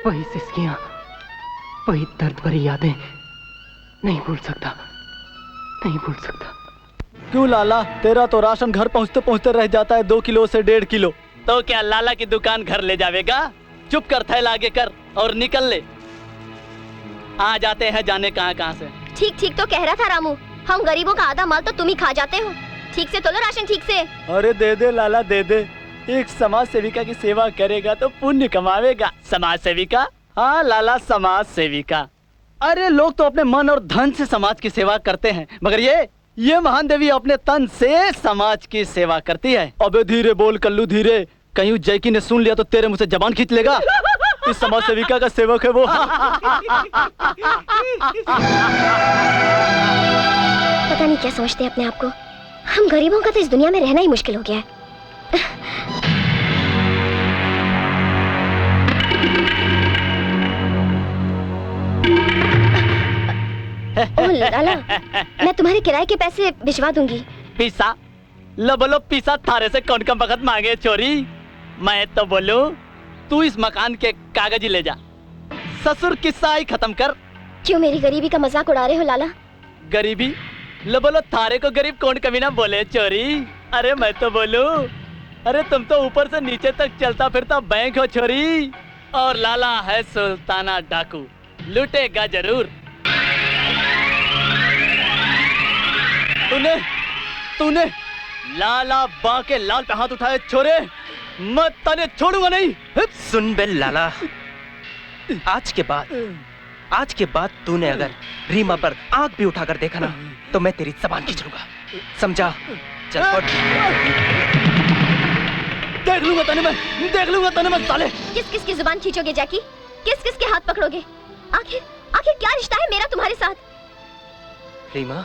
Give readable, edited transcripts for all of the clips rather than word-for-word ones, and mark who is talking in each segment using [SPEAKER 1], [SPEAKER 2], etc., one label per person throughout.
[SPEAKER 1] वही सिसकियां, वही दर्द भरी यादें। नहीं भूल सकता, नहीं भूल सकता।
[SPEAKER 2] क्यों लाला, तेरा तो राशन घर पहुंचते पहुंचते रह जाता है 2 किलो से 1.5 किलो।
[SPEAKER 3] तो क्या लाला की दुकान घर ले जावेगा? चुप कर, थैला आगे कर और निकल ले। आ जाते हैं जाने कहां कहां से।
[SPEAKER 4] ठीक ठीक तो कह रहा था रामू, हम गरीबों का आधा माल तो तुम ही खा जाते हो। ठीक से तोलो राशन, ठीक से।
[SPEAKER 2] अरे दे दे लाला, दे दे। एक समाज सेविका की सेवा करेगा तो पुण्य कमावेगा।
[SPEAKER 3] समाज सेविका? हाँ लाला, समाज सेविका।
[SPEAKER 2] अरे लोग तो अपने मन और धन से समाज की सेवा करते हैं, मगर ये महान देवी अपने तन से समाज की सेवा करती है। अबे धीरे बोल कल्लू, धीरे, कहीं जैकी ने सुन लिया तो तेरे मुंह से जबान खींच लेगा। इस समाज सेविका का सेवक है वो।
[SPEAKER 4] पता नहीं क्या समझते हैं अपने आप को। हम गरीबों का तो इस दुनिया में रहना ही मुश्किल हो गया है। ओह लाला, मैं तुम्हारे किराए के पैसे भिजवा दूंगी।
[SPEAKER 3] पीसा लो, बोलो पीसा थारे से कौन कम वक्त मांगे चोरी। मैं तो बोलू तू इस मकान के कागज ही ले जा, ससुर किस्सा ही खत्म कर।
[SPEAKER 4] क्यों मेरी गरीबी का मजाक उड़ा रहे हो लाला?
[SPEAKER 3] गरीबी? लो बोलो थारे को गरीब कौन कभी ना बोले चोरी। अरे मैं तो बोलू, अरे तुम तो ऊपर से नीचे तक चलता फिरता बैंक हो छोरी, और लाला है सुल्ताना डाकू, लूटेगा जरूर। तूने लाला बा के लाल पे हाथ उठाए छोरे, मैं तने छोड़ूंगा नहीं।
[SPEAKER 1] सुन बे लाला, आज के बाद तूने अगर रीमा पर आंख भी उठाकर देखा ना तो मैं तेरी जबान खींच लूंगा, समझा? चल फट।
[SPEAKER 3] देख लूंगा तने मैं साले।
[SPEAKER 4] किस किस की जुबान खींचोगे जैकी? किस किस के हाथ पकड़ोगे? आखिर क्या रिश्ता है मेरा तुम्हारे साथ?
[SPEAKER 1] रीमा?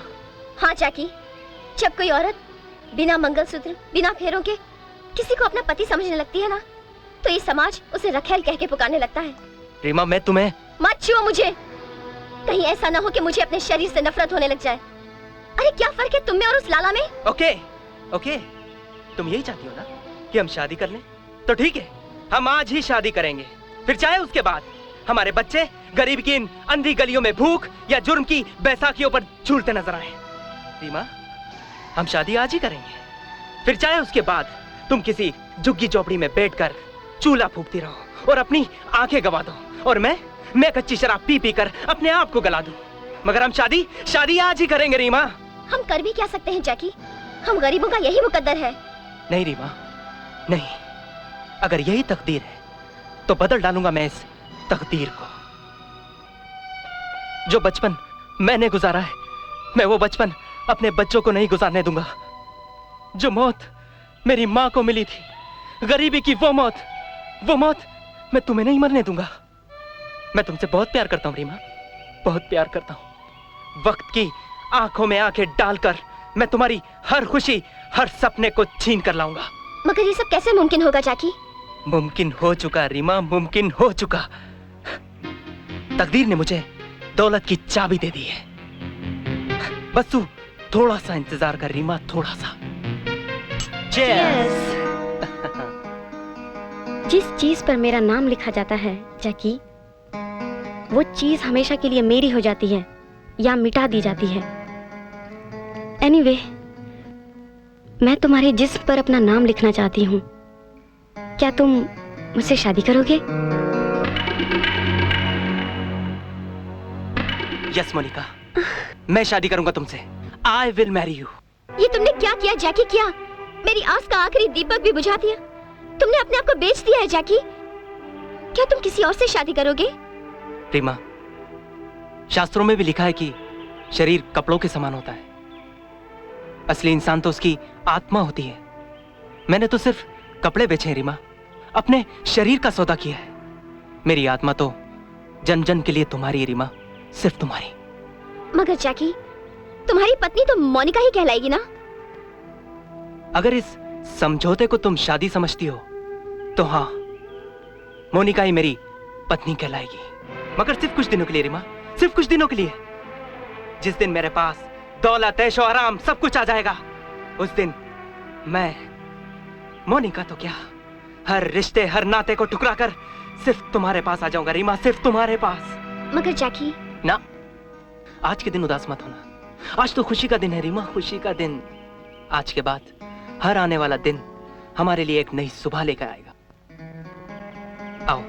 [SPEAKER 4] हाँ जैकी, जब कोई औरत बिना मंगलसूत्र, बिना फेरों के किसी को अपना पति समझने लगती है ना, तो ये समाज उसे रखेल कह के पुकारने लगता है।
[SPEAKER 1] रीमा, मैं तुम्हें...
[SPEAKER 4] मत छुओ मुझे, कहीं ऐसा ना हो कि मुझे अपने शरीर से नफरत होने लग जाए। अरे क्या फर्क है तुम में और उस लाला में?
[SPEAKER 1] ओके, तुम यही चाहती हो ना कि हम शादी कर लें? तो ठीक है, हम आज ही शादी करेंगे, फिर चाहे उसके बाद हमारे बच्चे गरीब की इन अंधी गलियों में भूख या जुर्म की बैसाखियों पर झूलते नजर आए। रीमा, हम शादी आज ही करेंगे, फिर चाहे उसके बाद तुम किसी झुग्गी चौपड़ी में बैठकर चूल्हा फूंकती रहो और अपनी आंखें गवा दो, और मैं कच्ची शराब पी पी कर अपने आप को गला दूं, मगर हम शादी आज ही करेंगे। रीमा,
[SPEAKER 4] हम कर भी क्या सकते हैं जैकी? हम गरीबों का यही मुकद्दर है।
[SPEAKER 1] नहीं रीमा, नहीं, अगर यही तकदीर है तो बदल डालूंगा मैं इस तकदीर को। जो बचपन मैंने गुजारा है, मैं वो बचपन अपने बच्चों को नहीं गुजारने दूंगा। जो मौत मेरी मां को मिली थी, गरीबी की वो मौत मैं तुम्हें नहीं मरने दूंगा। मैं तुमसे बहुत प्यार करता हूं रीमा, बहुत प्यार करता हूं। वक्त की आंखों में आंखें डालकर मैं तुम्हारी हर खुशी, हर सपने को छीन कर लाऊंगा।
[SPEAKER 4] मगर ये सब कैसे मुमकिन होगा जैकी?
[SPEAKER 1] मुमकिन हो चुका रीमा, मुमकिन हो चुका। तकदीर ने मुझे दौलत की चाबी दे दी है, बस तू थोड़ा सा इंतजार कर रीमा, थोड़ा सा।
[SPEAKER 4] Cheers। जिस चीज पर मेरा नाम लिखा जाता है जैकी, वो चीज हमेशा के लिए मेरी हो जाती है या मिटा दी जाती है। एनीवे, मैं तुम्हारे जिस्म पर अपना नाम लिखना चाहती हूँ। क्या तुम मुझसे शादी करोगे?
[SPEAKER 1] यस मोनिका, मैं शादी करूंगा तुमसे। I will marry you.
[SPEAKER 4] ये तुमने क्या किया जैकी? क्या मेरी आस का आखिरी दीपक भी बुझा दिया? तुमने अपने आप को बेच दिया है जैकी। क्या तुम किसी और से शादी करोगे?
[SPEAKER 1] रीमा, शास्त्रों में भी लिखा है कि शरीर कपड़ों के समान होता है, असली इंसान तो उसकी आत्मा होती है। मैंने तो सिर्फ कपड़े बेचे हैं रीमा, अपने शरीर का सौदा किया है। मेरी आत्मा तो जन जन के लिए तुम्हारी है रीमा, सिर्फ तुम्हारी।
[SPEAKER 4] मगर जैकी, तुम्हारी पत्नी तो मोनिका ही कहलाएगी ना?
[SPEAKER 1] अगर इस समझौते को तुम शादी समझती हो तो हाँ, मोनिका ही मेरी पत्नी कहलाएगी, मगर सिर्फ कुछ दिनों के लिए रीमा, सिर्फ कुछ दिनों के लिए। जिस दिन मेरे पास दौलत, ऐशो आराम सब कुछ आ जाएगा, उस दिन मैं मोनिका तो क्या, हर रिश्ते, हर नाते को ठुकरा कर सिर्फ तुम्हारे पास आ जाऊंगा रीमा, सिर्फ तुम्हारे पास।
[SPEAKER 4] मगर जैकी,
[SPEAKER 1] ना, आज के दिन उदास मत होना। आज तो खुशी का दिन है रीमा, खुशी का दिन। आज के बाद हर आने वाला दिन हमारे लिए एक नई सुबह लेकर आएगा। आओ,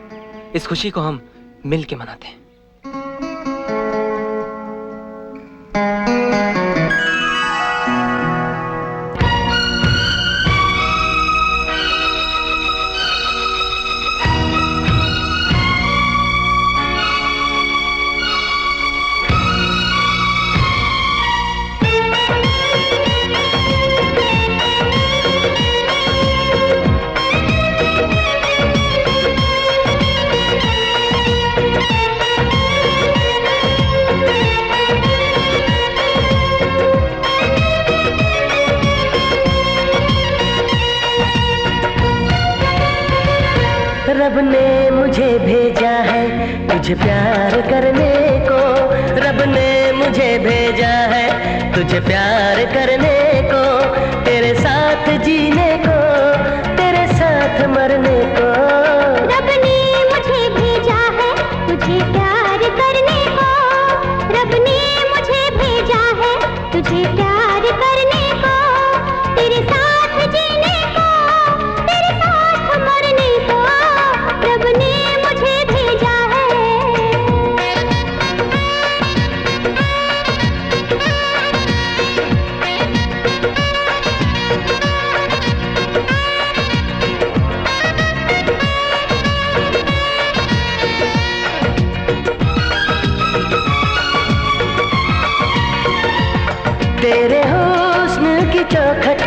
[SPEAKER 1] इस खुशी को हम मिल के मनाते हैं।
[SPEAKER 5] रब ने मुझे भेजा है तुझे प्यार करने को, रब ने मुझे भेजा है तुझे प्यार करने को, तेरे साथ जीने को, तेरे साथ मरने को।
[SPEAKER 6] रब ने मुझे भेजा है तुझे प्यार करने को, रब ने मुझे भेजा है तुझे प्यार करने को, तेरे साथ जीने को, तेरे साथ मरने को। रब ने मुझे भेजा है।
[SPEAKER 5] तेरे हुस्न की चौखट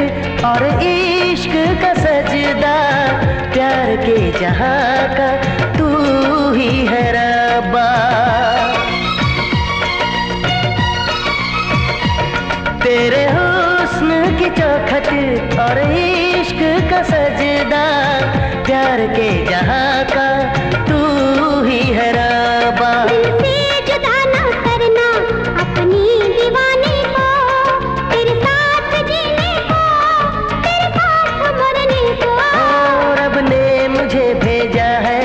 [SPEAKER 5] और इश्क का सजदा, प्यार के जहां का तू ही है रब्बा। तेरे हुस्न की चौखट और इश्क का सजदा, प्यार के जहां का तू ही है रब्बा।
[SPEAKER 6] दिल से जुदा ना करना अपनी दीवानी को, तेरे साथ जीने को, तेरे साथ मरने को।
[SPEAKER 5] रब ने मुझे भेजा है।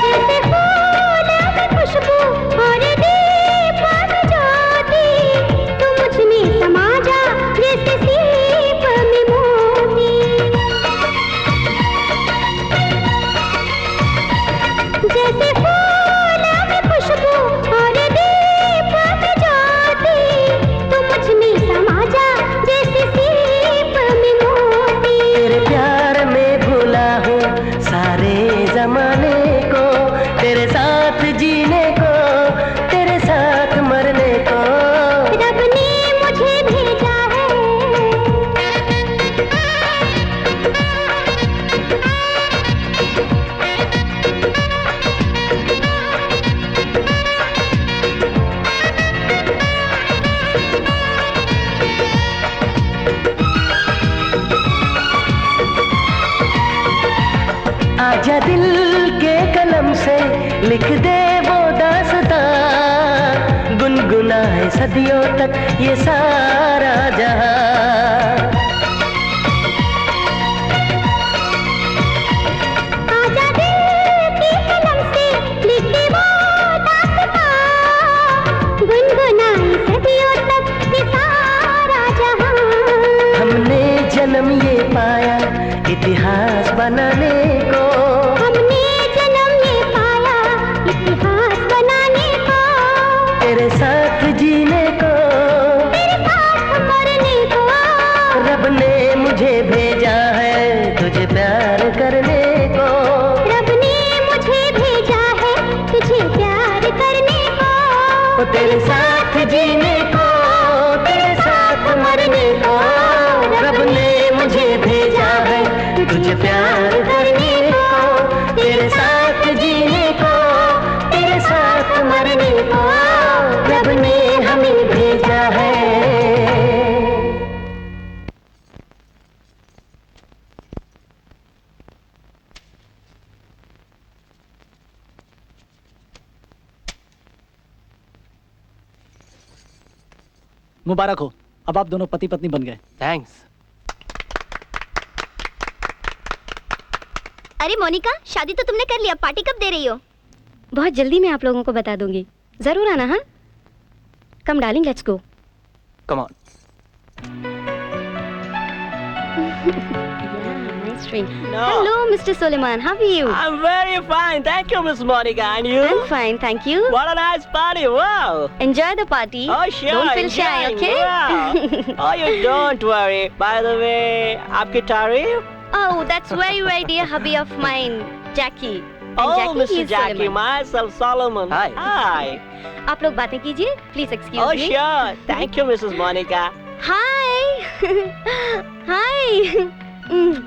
[SPEAKER 6] जैसे फूलों में खुशबू और दीप में ज्योति, तू मुझ में समा जा जैसे सीप में मोती। जैसे फूलों में खुशबू और दीप में ज्योति, तू मुझ में समा जा जैसे सीप में मोती।
[SPEAKER 5] तेरे प्यार में भूला हूँ सारे जमाने को, तेरे साथ जीने को, तेरे साथ मरने को।
[SPEAKER 6] रब ने मुझे भेजा है।
[SPEAKER 5] आजा दिल के कलम से लिख दे वो दास्तां, गुनगुनाए सदियों तक ये सारा जहां।
[SPEAKER 6] आजा दिल की कलम से लिख दे वो दास्तां, गुनगुनाए सदियों तक ये सारा जहां।
[SPEAKER 5] हमने जन्म ये पाया इतिहास बनाने को,
[SPEAKER 6] हमने जन्म ये पाया इतिहास बनाने को,
[SPEAKER 5] तेरे साथ जीने को,
[SPEAKER 6] तेरे साथ मरने को।
[SPEAKER 5] रब ने मुझे भेजा है तुझे प्यार करने को।
[SPEAKER 6] रब ने मुझे भेजा है तुझे प्यार करने को,
[SPEAKER 5] तेरे साथ जीने को, तेरे साथ मरने को। रब ने मुझे भेजा है तुझे प्यार करने को, तेरे साथ जीने
[SPEAKER 2] मुबारक हो, अब आप दोनों पति पत्नी बन गए।
[SPEAKER 1] थैंक्स।
[SPEAKER 6] अरे मोनिका, शादी तो तुमने कर लिया, पार्टी कब दे रही हो?
[SPEAKER 4] बहुत जल्दी मैं आप लोगों को बता दूंगी, जरूर आना। हाँ, come darling, let's go.
[SPEAKER 1] Come on.
[SPEAKER 4] Nice drink. Hello, Mr. Suleiman. How are you?
[SPEAKER 5] I'm very fine, thank you, Miss Monica. And you?
[SPEAKER 4] I'm fine, thank you.
[SPEAKER 5] What a nice party! Wow.
[SPEAKER 4] Enjoy the party.
[SPEAKER 5] Oh sure.
[SPEAKER 4] Don't feel shy,
[SPEAKER 5] enjoying.
[SPEAKER 4] okay?
[SPEAKER 5] Wow. Oh, you don't worry. By the way, आपकी तारीफ?
[SPEAKER 4] Oh, that's very, very dear hubby of mine, Jackie. And
[SPEAKER 5] Oh,
[SPEAKER 4] Jackie,
[SPEAKER 5] Mr.
[SPEAKER 4] he is
[SPEAKER 5] Jackie,
[SPEAKER 4] Suleiman.
[SPEAKER 5] myself Solomon.
[SPEAKER 1] Hi.
[SPEAKER 5] Hi.
[SPEAKER 4] आप लोग बातें कीजिए, please excuse
[SPEAKER 5] Oh
[SPEAKER 4] me.
[SPEAKER 5] sure. Thank you, Mrs. Monica.
[SPEAKER 4] Hi. Hi. Mm.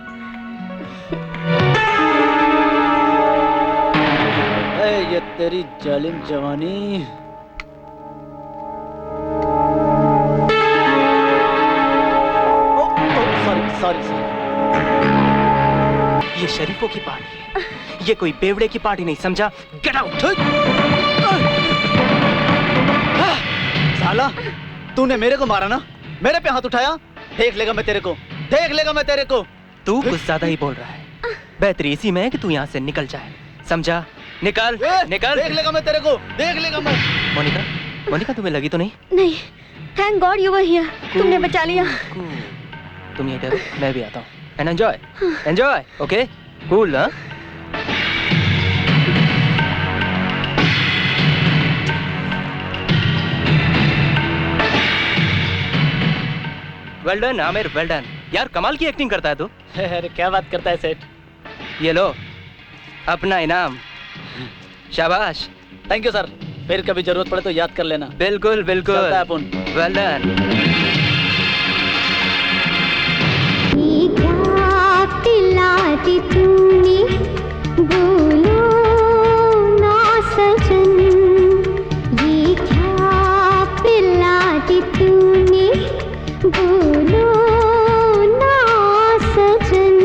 [SPEAKER 2] ए, ये तेरी जालिम जवानी। Sorry.
[SPEAKER 1] ये शरीफों की पार्टी है, ये कोई बेवड़े की पार्टी नहीं, समझा? Get out.
[SPEAKER 2] साला, तूने मेरे को मारा ना, मेरे पे हाथ उठाया, देख लेगा मैं तेरे को, देख लेगा मैं तेरे को।
[SPEAKER 1] तू कुछ ज्यादा ही बोल रहा है। बेहतरी इसी में है कि तू यहाँ से निकल जाए, समझा? निकल, निकल।
[SPEAKER 2] देख लेगा मैं तेरे को, देख लेगा मैं।
[SPEAKER 1] मोनिका, मोनिका तुम्हें लगी तो नहीं?
[SPEAKER 4] नहीं, thank God you were here, तुमने बचा लिया।
[SPEAKER 1] तुम ये ठहरो, मैं भी आता हूँ। And enjoy, enjoy, okay? Cool, हाँ? Well done Aamir, well done. यार कमाल की एक्टिंग करता है तू।
[SPEAKER 3] अरे क्या बात करता है सेठ।
[SPEAKER 1] ये लो अपना इनाम। शाबाश।
[SPEAKER 3] थैंक यू सर, फिर कभी जरूरत पड़े तो याद कर लेना।
[SPEAKER 1] बिल्कुल बिल्कुल।
[SPEAKER 3] चलता है अपन।
[SPEAKER 1] Well done.
[SPEAKER 6] ये क्या पिला दी तूने, बोलो ना सजन। ये क्या पिला दी तूने, बोलो ना सजन।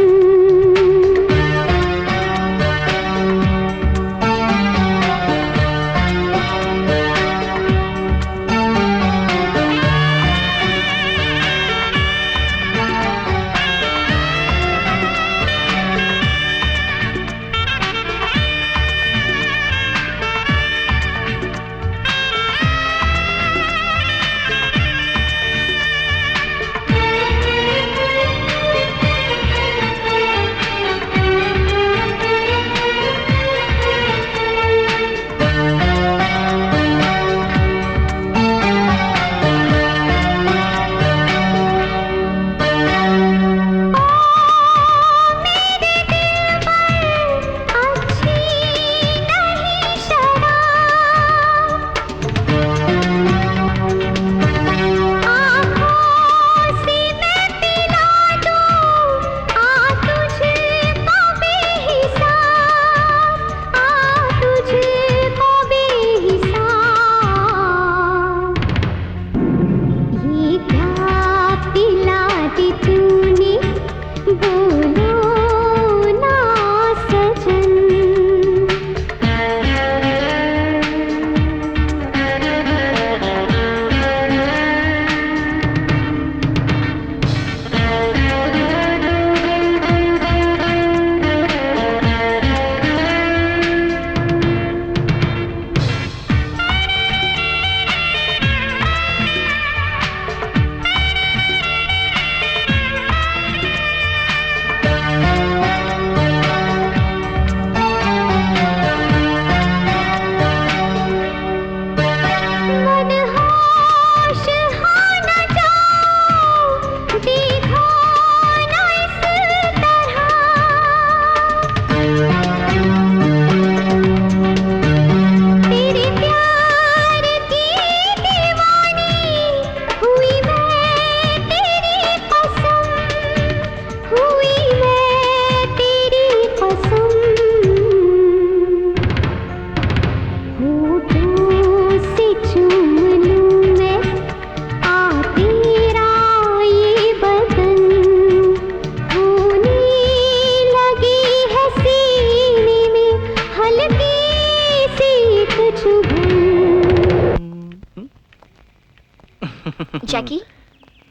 [SPEAKER 4] जैकी,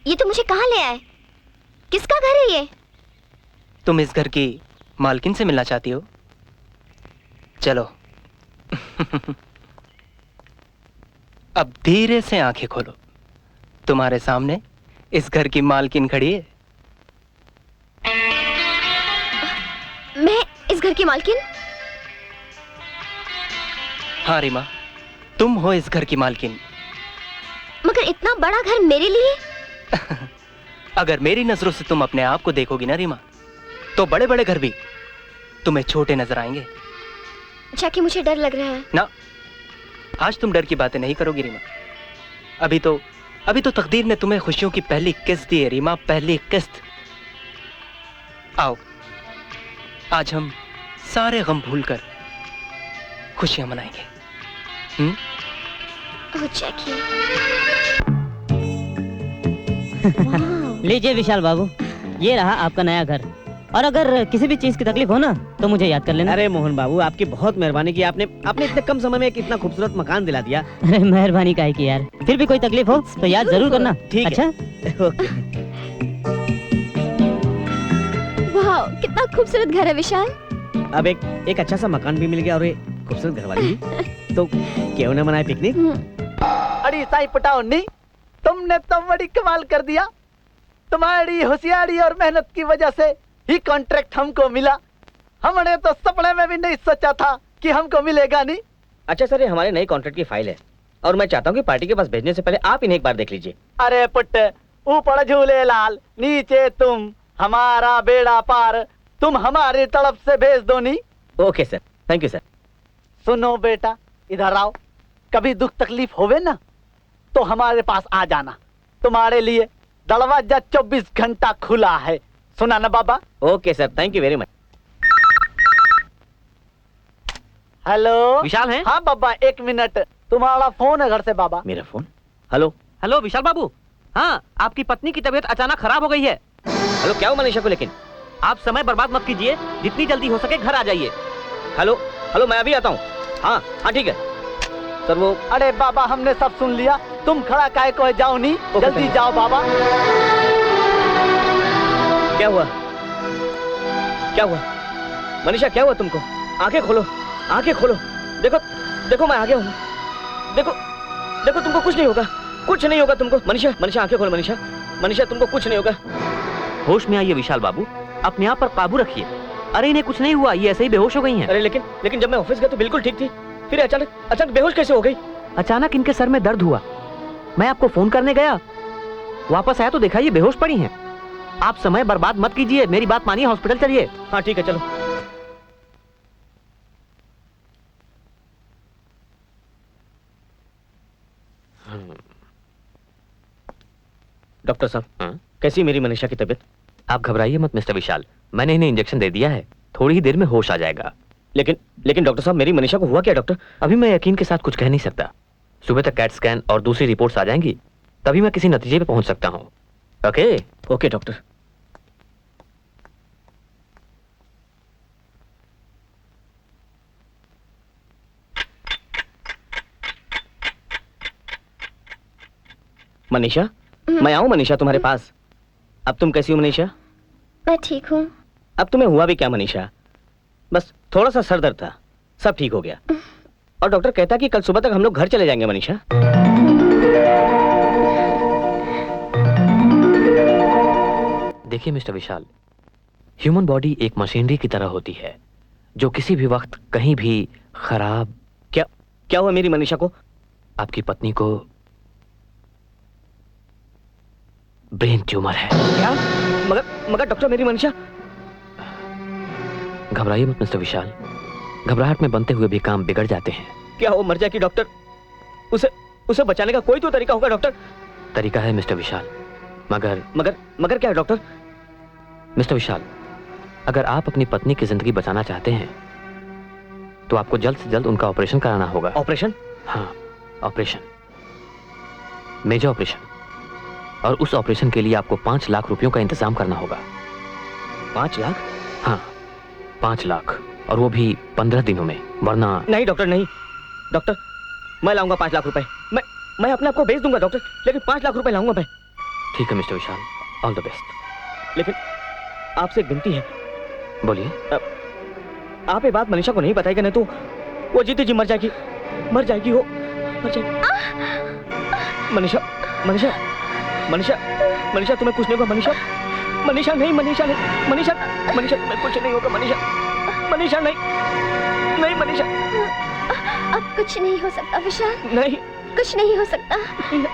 [SPEAKER 4] ये तो मुझे कहाँ ले आए? किसका घर है ये?
[SPEAKER 1] तुम इस घर की मालकिन से मिलना चाहती हो? चलो। अब धीरे से आंखें खोलो। तुम्हारे सामने इस घर की मालकिन खड़ी है।
[SPEAKER 4] मैं इस घर की मालकिन?
[SPEAKER 1] हाँ रीमा, तुम हो इस घर की मालकिन।
[SPEAKER 4] मगर इतना बड़ा घर मेरे लिए?
[SPEAKER 1] अगर मेरी नजरों से तुम अपने आप को देखोगी ना रीमा, तो बड़े बड़े घर भी तुम्हें छोटे नजर आएंगे।
[SPEAKER 4] जैकी, मुझे डर लग रहा है।
[SPEAKER 1] ना, आज तुम डर की बातें नहीं करोगी रीमा। अभी तो तकदीर ने तुम्हें खुशियों की पहली किस्त दी है रीमा, पहली किस्त। आओ, आज हम सारे गम भूलकर खुशियां मनाएंगे।
[SPEAKER 4] ओह जैकी।
[SPEAKER 7] लीजिए विशाल बाबू, ये रहा आपका नया घर। और अगर किसी भी चीज की तकलीफ हो ना तो मुझे याद कर लेना।
[SPEAKER 5] अरे मोहन बाबू, आपकी बहुत मेहरबानी की। आपने इतने कम समय में एक इतना खूबसूरत मकान दिला दिया।
[SPEAKER 7] अरे मेहरबानी काहे की यार, फिर भी कोई तकलीफ हो तो याद जरूर करना।
[SPEAKER 5] ठीक है।
[SPEAKER 7] अच्छा।
[SPEAKER 5] ओके।
[SPEAKER 4] वाह, कितना खूबसूरत घर है विशाल।
[SPEAKER 5] अब एक अच्छा सा मकान भी मिल गया और ये खूबसूरत घरवाली भी। तो क्यों न मनाए पिकनिक?
[SPEAKER 2] अड़ी साई पटाउनी, तुमने तो बड़ी कमाल कर दिया। तुम्हारी होशियारी और मेहनत की वजह से ही कॉन्ट्रैक्ट हमको मिला। हमने तो सपने में भी नहीं सोचा था कि हमको मिलेगा नहीं।
[SPEAKER 5] अच्छा सर, ये हमारे नए कॉन्ट्रैक्ट की फाइल है और मैं चाहता हूँ कि पार्टी के पास भेजने से पहले आप इन्हें एक बार देख लीजिए।
[SPEAKER 2] अरे पुट, ऊपर झूले लाल, नीचे तुम, हमारा बेड़ा पार, तुम हमारी तरफ से भेज दो नी।
[SPEAKER 5] Okay sir, thank you sir.
[SPEAKER 2] सुनो बेटा, इधर आओ। कभी दुख तकलीफ होवे ना तो हमारे पास आ जाना। तुम्हारे लिए दरवाजा 24 घंटा खुला है। सुना ना बाबा?
[SPEAKER 5] Okay sir, thank you very much.
[SPEAKER 2] Hello
[SPEAKER 3] Vishal हैं?
[SPEAKER 2] हाँ बाबा, 1 मिनट, तुम्हारा फोन है घर से बाबा।
[SPEAKER 5] मेरा फोन? हेलो
[SPEAKER 3] हेलो विशाल बाबू। हाँ, आपकी पत्नी की तबीयत अचानक खराब हो गई है।
[SPEAKER 5] हेलो, क्या हुआ मनीषा को? लेकिन
[SPEAKER 3] आप समय बर्बाद मत कीजिए, जितनी जल्दी हो सके घर आ जाइए।
[SPEAKER 5] हेलो हेलो, मैं अभी आता हूँ। हाँ हाँ ठीक है सर। वो
[SPEAKER 2] अरे बाबा, हमने सब सुन लिया, तुम खड़ा काहे को है? जाओ नहीं, जल्दी
[SPEAKER 5] thank you।
[SPEAKER 2] जाओ बाबा।
[SPEAKER 5] क्या हुआ? क्या हुआ मनीषा, क्या हुआ तुमको? आंखें खोलो, आंखें खोलो। देखो देखो, मैं आ गया हूँ। देखो देखो, तुमको कुछ नहीं होगा, कुछ नहीं होगा तुमको। मनीषा मनीषा, आंखें खोलो मनीषा। मनीषा, तुमको कुछ नहीं होगा।
[SPEAKER 3] होश में आइए विशाल बाबू, अपने आप पर काबू रखिए। अरे इन्हें कुछ नहीं हुआ, ये ऐसे ही बेहोश हो गई हैं।
[SPEAKER 5] अरे लेकिन जब मैं ऑफिस गया तो बिल्कुल ठीक थी, फिर अचानक बेहोश कैसे हो गई?
[SPEAKER 3] अचानक इनके सर में दर्द हुआ। मैं आपको फोन करने गया, वापस आया तो देखा ये बेहोश पड़ी हैं। आप समय बर्बाद मत कीजिए, मेरी बात मानिए, हॉस्पिटल चलिए।
[SPEAKER 5] हाँ ठीक है, चलो। डॉक्टर साहब, कैसी मेरी मनीषा की तबीयत?
[SPEAKER 3] आप घबराइए मत मिस्टर विशाल, मैंने इन्हें इंजेक्शन दे दिया है, थोड़ी ही देर में होश आ जाएगा।
[SPEAKER 5] लेकिन डॉक्टर साहब, मेरी मनीषा को हुआ क्या? डॉक्टर,
[SPEAKER 3] अभी मैं यकीन के साथ कुछ कह नहीं सकता। सुबह तक कैट स्कैन और दूसरी रिपोर्ट्स आ जाएंगी, तभी मैं किसी नतीजे पे पहुंच सकता हूं। Okay
[SPEAKER 5] okay doctor. मनीषा, मैं आऊं मनीषा तुम्हारे पास? अब तुम कैसी हो मनीषा?
[SPEAKER 4] मैं ठीक हूँ।
[SPEAKER 5] अब तुम्हें हुआ भी क्या मनीषा? बस थोड़ा सा सर दर्द था, सब ठीक हो गया। और डॉक्टर कहता कि कल सुबह तक हम लोग घर चले जाएंगे मनीषा।
[SPEAKER 3] देखिए मिस्टर विशाल, ह्यूमन बॉडी एक मशीनरी की तरह होती है जो किसी भी वक्त कहीं भी खराब।
[SPEAKER 5] क्या हुआ मेरी मनीषा को?
[SPEAKER 3] आपकी पत्नी को ब्रेन ट्यूमर है।
[SPEAKER 5] क्या? मगर डॉक्टर, मेरी मनीषा?
[SPEAKER 3] घबराइए मत मिस्टर विशाल, घबराहट में बनते हुए भी काम बिगड़ जाते हैं।
[SPEAKER 5] क्या वो मर जाएगी डॉक्टर? उसे बचाने का कोई तो तरीका होगा डॉक्टर।
[SPEAKER 3] तरीका है मिस्टर विशाल,
[SPEAKER 5] मगर क्या है डॉक्टर?
[SPEAKER 3] मिस्टर विशाल, अगर आप अपनी पत्नी की जिंदगी बचाना चाहते हैं तो आपको जल्द से जल्द उनका ऑपरेशन कराना होगा।
[SPEAKER 5] ऑपरेशन?
[SPEAKER 3] हाँ, ऑपरेशन, मेजर ऑपरेशन। और उस ऑपरेशन के लिए आपको 5 लाख रुपयों का इंतजाम करना होगा।
[SPEAKER 5] 5 लाख?
[SPEAKER 3] हाँ, 5 लाख, और वो भी 15 दिनों में, वरना।
[SPEAKER 5] नहीं डॉक्टर, नहीं डॉक्टर, मैं लाऊंगा 5 लाख रुपए। मैं अपने आप को बेच दूंगा डॉक्टर, लेकिन 5 लाख रुपए लाऊंगा मैं।
[SPEAKER 8] ठीक है mister Vishal, all the best.
[SPEAKER 3] लेकिन आपसे एक विनती है,
[SPEAKER 8] बोलिए।
[SPEAKER 3] आप ये बात मनीषा को नहीं बताएगा, नहीं तो वो जीती जी मर जाएगी वो मर जाएगी। मनीषा मनीषा मनीषा मनीषा तुम्हें कुछ नहीं होगा। मनीषा मनीषा नहीं, मनीषा नहीं, मनीषा मनीषा तुम्हें कुछ नहीं होगा। मनीषा मनीषा नहीं, नहीं मनीषा।
[SPEAKER 6] अब कुछ नहीं हो सकता विशाल,
[SPEAKER 3] नहीं
[SPEAKER 6] कुछ नहीं हो सकता,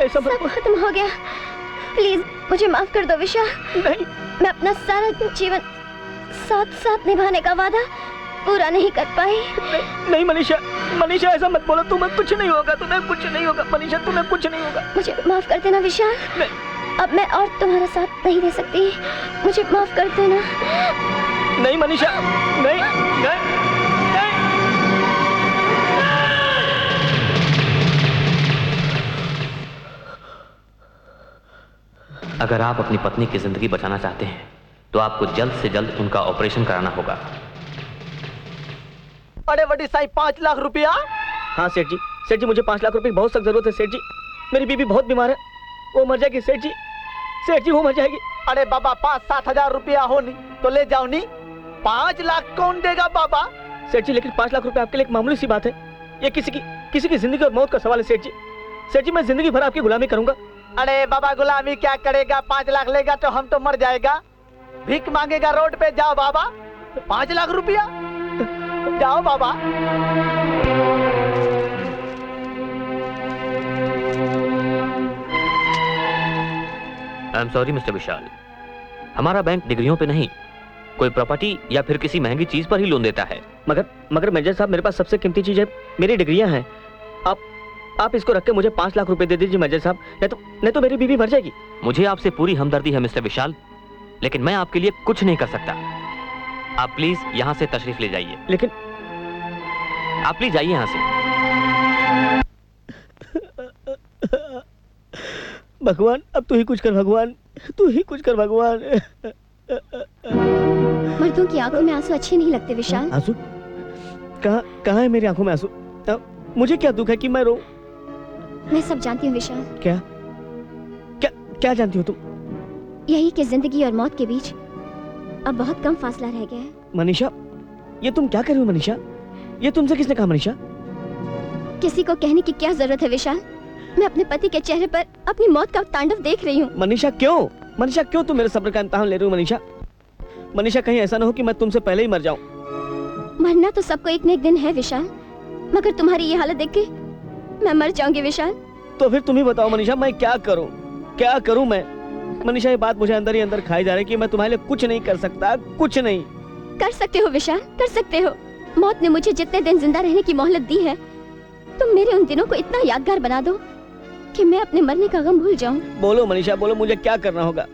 [SPEAKER 3] ऐसा
[SPEAKER 6] सब खत्म हो गया। प्लीज मुझे माफ कर दो विशाल।
[SPEAKER 3] नहीं,
[SPEAKER 6] मैं अपना सारा जीवन साथ साथ निभाने का वादा पूरा नहीं कर पाई।
[SPEAKER 3] नहीं मनीषा, मनीषा ऐसा मत बोलो। तुम्हें कुछ नहीं होगा, तुम्हें कुछ नहीं होगा मनीषा, तुम्हें कुछ नहीं होगा।
[SPEAKER 6] मुझे माफ कर देना विशाल, अब मैं और तुम्हारा साथ नहीं दे सकती, मुझे माफ कर देना।
[SPEAKER 3] नहीं मनीषा, नहीं नहीं नहीं।
[SPEAKER 8] अगर आप अपनी पत्नी की जिंदगी बचाना चाहते हैं तो आपको जल्द से जल्द उनका ऑपरेशन कराना होगा।
[SPEAKER 2] अरे बड़ी साई 5 लाख रुपया।
[SPEAKER 3] हाँ सेठ जी मुझे 5 लाख रुपए की बहुत सख्त जरूरत है सेठ जी। मेरी बीवी बहुत बीमार है, वो मर जाएगी सेठ जी वो मर जाएगी।
[SPEAKER 2] अरे बाबा 5-7 हजार रुपया हो नहीं तो ले जाओ नहीं, 5 लाख कौन देगा बाबा?
[SPEAKER 3] सेठ जी लेकिन 5 लाख रुपए आपके लिए एक मामूली सी बात है। ये किसी की जिंदगी और मौत का सवाल है सेठ जी मैं जिंदगी भर आपकी गुलामी करूंगा।
[SPEAKER 2] अरे बाबा गुलामी क्या करेगा, 5 लाख लेगा तो हम तो मर जाएगा, भीख मांगेगा रोड पे। जाओ बाबा, 5 लाख रुपया, जाओ बाबा।
[SPEAKER 8] आई एम सॉरी मिस्टर विशाल, हमारा बैंक डिग्रियों पे नहीं, कोई प्रॉपर्टी या फिर किसी महंगी चीज पर ही लोन देता है।
[SPEAKER 3] मगर मैनेजर साहब, मेरे पास सबसे कीमती चीज है, मेरी डिग्रियां हैं। आप इसको रख के मुझे 5 लाख रुपए दे दीजिए मैनेजर साहब, नहीं तो मेरी बीवी मर जाएगी।
[SPEAKER 8] मुझे आपसे पूरी हमदर्दी है मिस्टर विशाल, लेकिन मैं आपके लिए कुछ नहीं कर सकता। आप प्लीज यहाँ से तशरीफ ले जाइए।
[SPEAKER 3] लेकिन
[SPEAKER 8] आप प्लीज जाइए यहाँ से।
[SPEAKER 3] भगवान, अब तू ही कुछ कर भगवान, तू ही कुछ कर भगवान।
[SPEAKER 6] मर्दों की आंखों में आंसू अच्छे नहीं लगते विशाल।
[SPEAKER 3] आंसू? कहाँ है मेरी आंखों में आंसू? मुझे क्या दुख है कि मैं रो?
[SPEAKER 6] मैं सब जानती हूँ विशाल।
[SPEAKER 3] क्या क्या क्या जानती हो तुम?
[SPEAKER 6] यही कि जिंदगी और मौत के बीच अब बहुत कम फासला रह गया है।
[SPEAKER 3] मनीषा, ये तुम क्या कर रही हो मनीषा? ये तुमसे किसने कहा मनीषा?
[SPEAKER 6] किसी को कहने की क्या जरूरत है विशाल, मैं अपने पति के चेहरे पर अपनी मौत का तांडव देख रही हूँ।
[SPEAKER 3] मनीषा क्यों तुम मेरे सब्र का इम्तिहान ले रही हो मनीषा? मनीषा कहीं ऐसा ना हो कि मैं तुमसे पहले ही मर जाऊं।
[SPEAKER 6] मरना तो सबको एक न एक दिन है विशाल, मगर तुम्हारी ये हालत देख के मैं मर जाऊंगी विशाल।
[SPEAKER 3] तो फिर तुम ही बताओ मनीषा, मैं क्या करूं मैं? मनीषा, ये बात मुझे अंदर ही अंदर खाई जा रही है कि मैं तुम्हारे लिए कुछ नहीं कर सकता, कुछ नहीं।
[SPEAKER 6] कर सकते हो विशाल, कर सकते हो। मौत ने मुझे जितने दिन जिंदा रहने की मोहलत दी है, तुम मेरे उन दिनों को इतना यादगार बना दो कि मैं अपने मरने का गम भूल जाऊं।
[SPEAKER 3] बोलो मनीषा, बोलो, मुझे क्या करना होगा?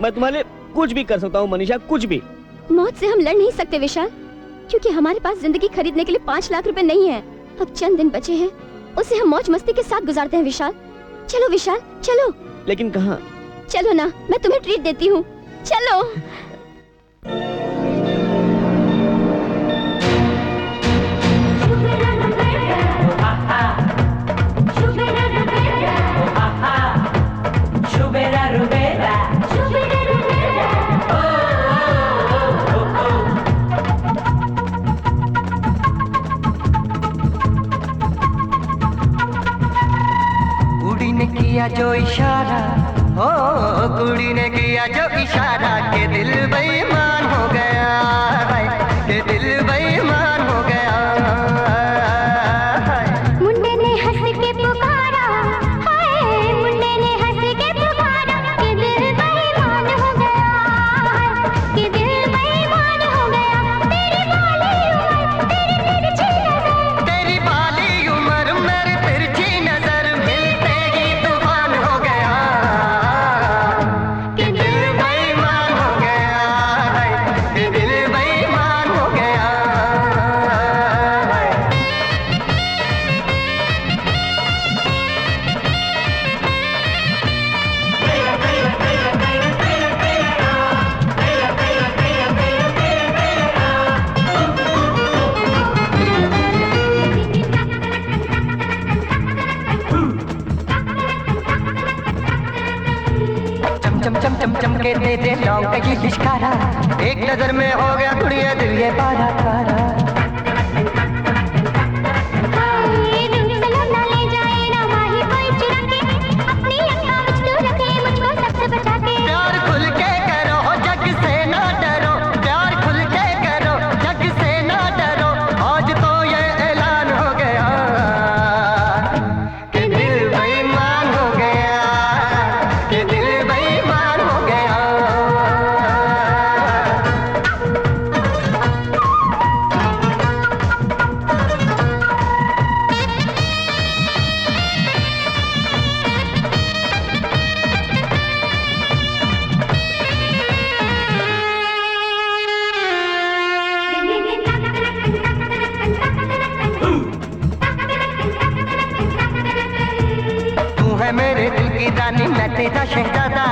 [SPEAKER 3] मैं तुम्हारे लिए कुछ भी कर सकता हूँ मनीषा, कुछ भी।
[SPEAKER 6] मौत से हम लड़ नहीं सकते विशाल, क्योंकि हमारे पास जिंदगी खरीदने के लिए 5 लाख रुपए नहीं है। अब चंद दिन बचे हैं, उसे हम मौज मस्ती के साथ गुजारते हैं विशाल। चलो विशाल, चलो।
[SPEAKER 3] लेकिन कहाँ?
[SPEAKER 6] चलो ना, मैं तुम्हें ट्रीट देती हूँ, चलो।
[SPEAKER 5] कुड़ी ने किया जो इशारा, हो कुड़ी ने किया जो इशारा, के दिल बेईमान हो गया, के दिल बेईमान हो गया।
[SPEAKER 6] मुंडे ने हंस के पुकारा, हाय मुंडे ने हंस के पुकारा, के दिल बेईमान हो गया, के दिल बेईमान हो गया। तेरी बाली उम्र, तेरी तिरछी नजर,
[SPEAKER 5] तेरी बाली उम्र, मेरी तिरछी नजर, मिलते ही तूफान हो गया, के दिल बेईमान हो गया, कहीं लिशकारा, एक नजर में हो गया कुड़िया दिल ये पारा पारा। प्यार खुल के करो जग से ना डरो, प्यार खुल के करो जग से ना डरो, आज तो ये ऐलान हो गया कि दिल बेईमान हो गया, कि दिल बेईमान हो गया। तू है मेरे दिल की रानी, मैं तेरा शहजादा,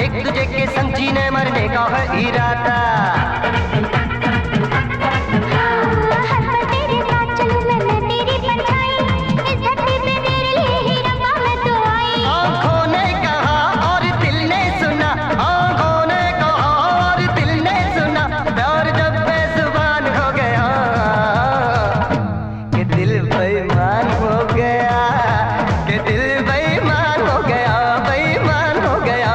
[SPEAKER 5] एक दूजे के संग जीने मरने का है इरादा। आँखों ने कहा और दिल ने सुना, आँखों ने कहा और दिल ने सुना, प्यार जब बेजुबान हो गया कि दिल बेईमान हो गया, कि दिल बेईमान हो गया, बेईमान हो गया।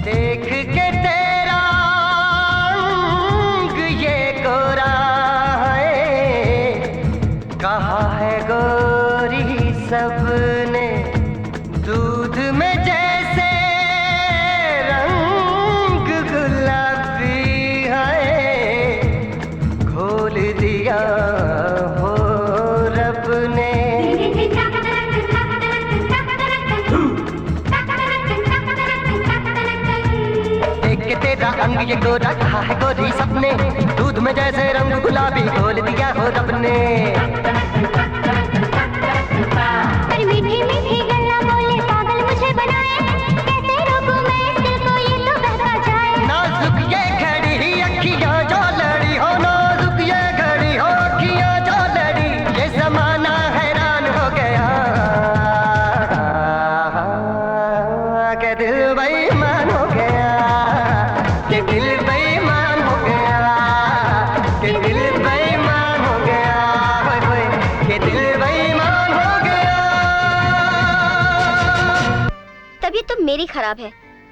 [SPEAKER 5] देख के तेरा रंग ये गोरा है, कहा है गोरी सबने, दूध में जैसे रंग गुलाबी है, घोल दिया हो रब ने। देख के तेरा रंग ये गोरा, कहा है गोरी सबने, दूध में जैसे रंग गुलाबी, घोल दिया हो रब ने।
[SPEAKER 6] पर मीठी मीठी गल्ला बोले पागल मुझे बनाए, कैसे रोकूं मैं इस दिल को, ये तो बहका जाए।
[SPEAKER 5] नाजुक ये घड़ी ही अखियां जो लड़ी हो, नाजुक ये घड़ी हो अखियां जो लड़ी, ये जमाना हैरान हो गया कि दिल बेईमान हो गया, कि दिल बेईमान हो गया, कि दिल बेईमान हो गया, होय होय, कि दिल बेईमान हो गया।
[SPEAKER 4] तबीयत तो मेरी खराब है,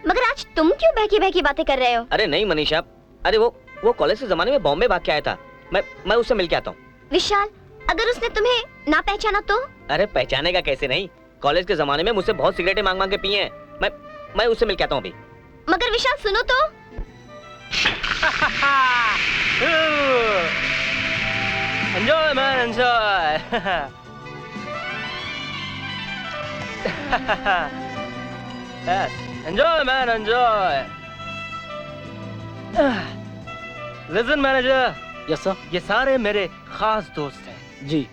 [SPEAKER 4] मगर आज तुम क्यों बहकी बहकी बातें कर रहे हो?
[SPEAKER 8] अरे नहीं मनीषा, अरे वो कॉलेज के जमाने में बॉम्बे भाग के आया था, मैं उससे मिल के आता हूँ।
[SPEAKER 4] विशाल, अगर उसने तुम्हें ना पहचाना तो?
[SPEAKER 8] अरे पहचानेगा कैसे नहीं, कॉलेज के जमाने में मुझसे बहुत सिगरेटें मांग मांग के पिए हैं। मैं उससे मिल के आता हूँ अभी।
[SPEAKER 4] मगर विशाल सुनो तो।
[SPEAKER 1] Enjoy man enjoy. Yes, enjoy man, enjoy. Listen manager,
[SPEAKER 2] yes sir.
[SPEAKER 1] ये सारे मेरे खास दोस्त हैं।
[SPEAKER 2] जी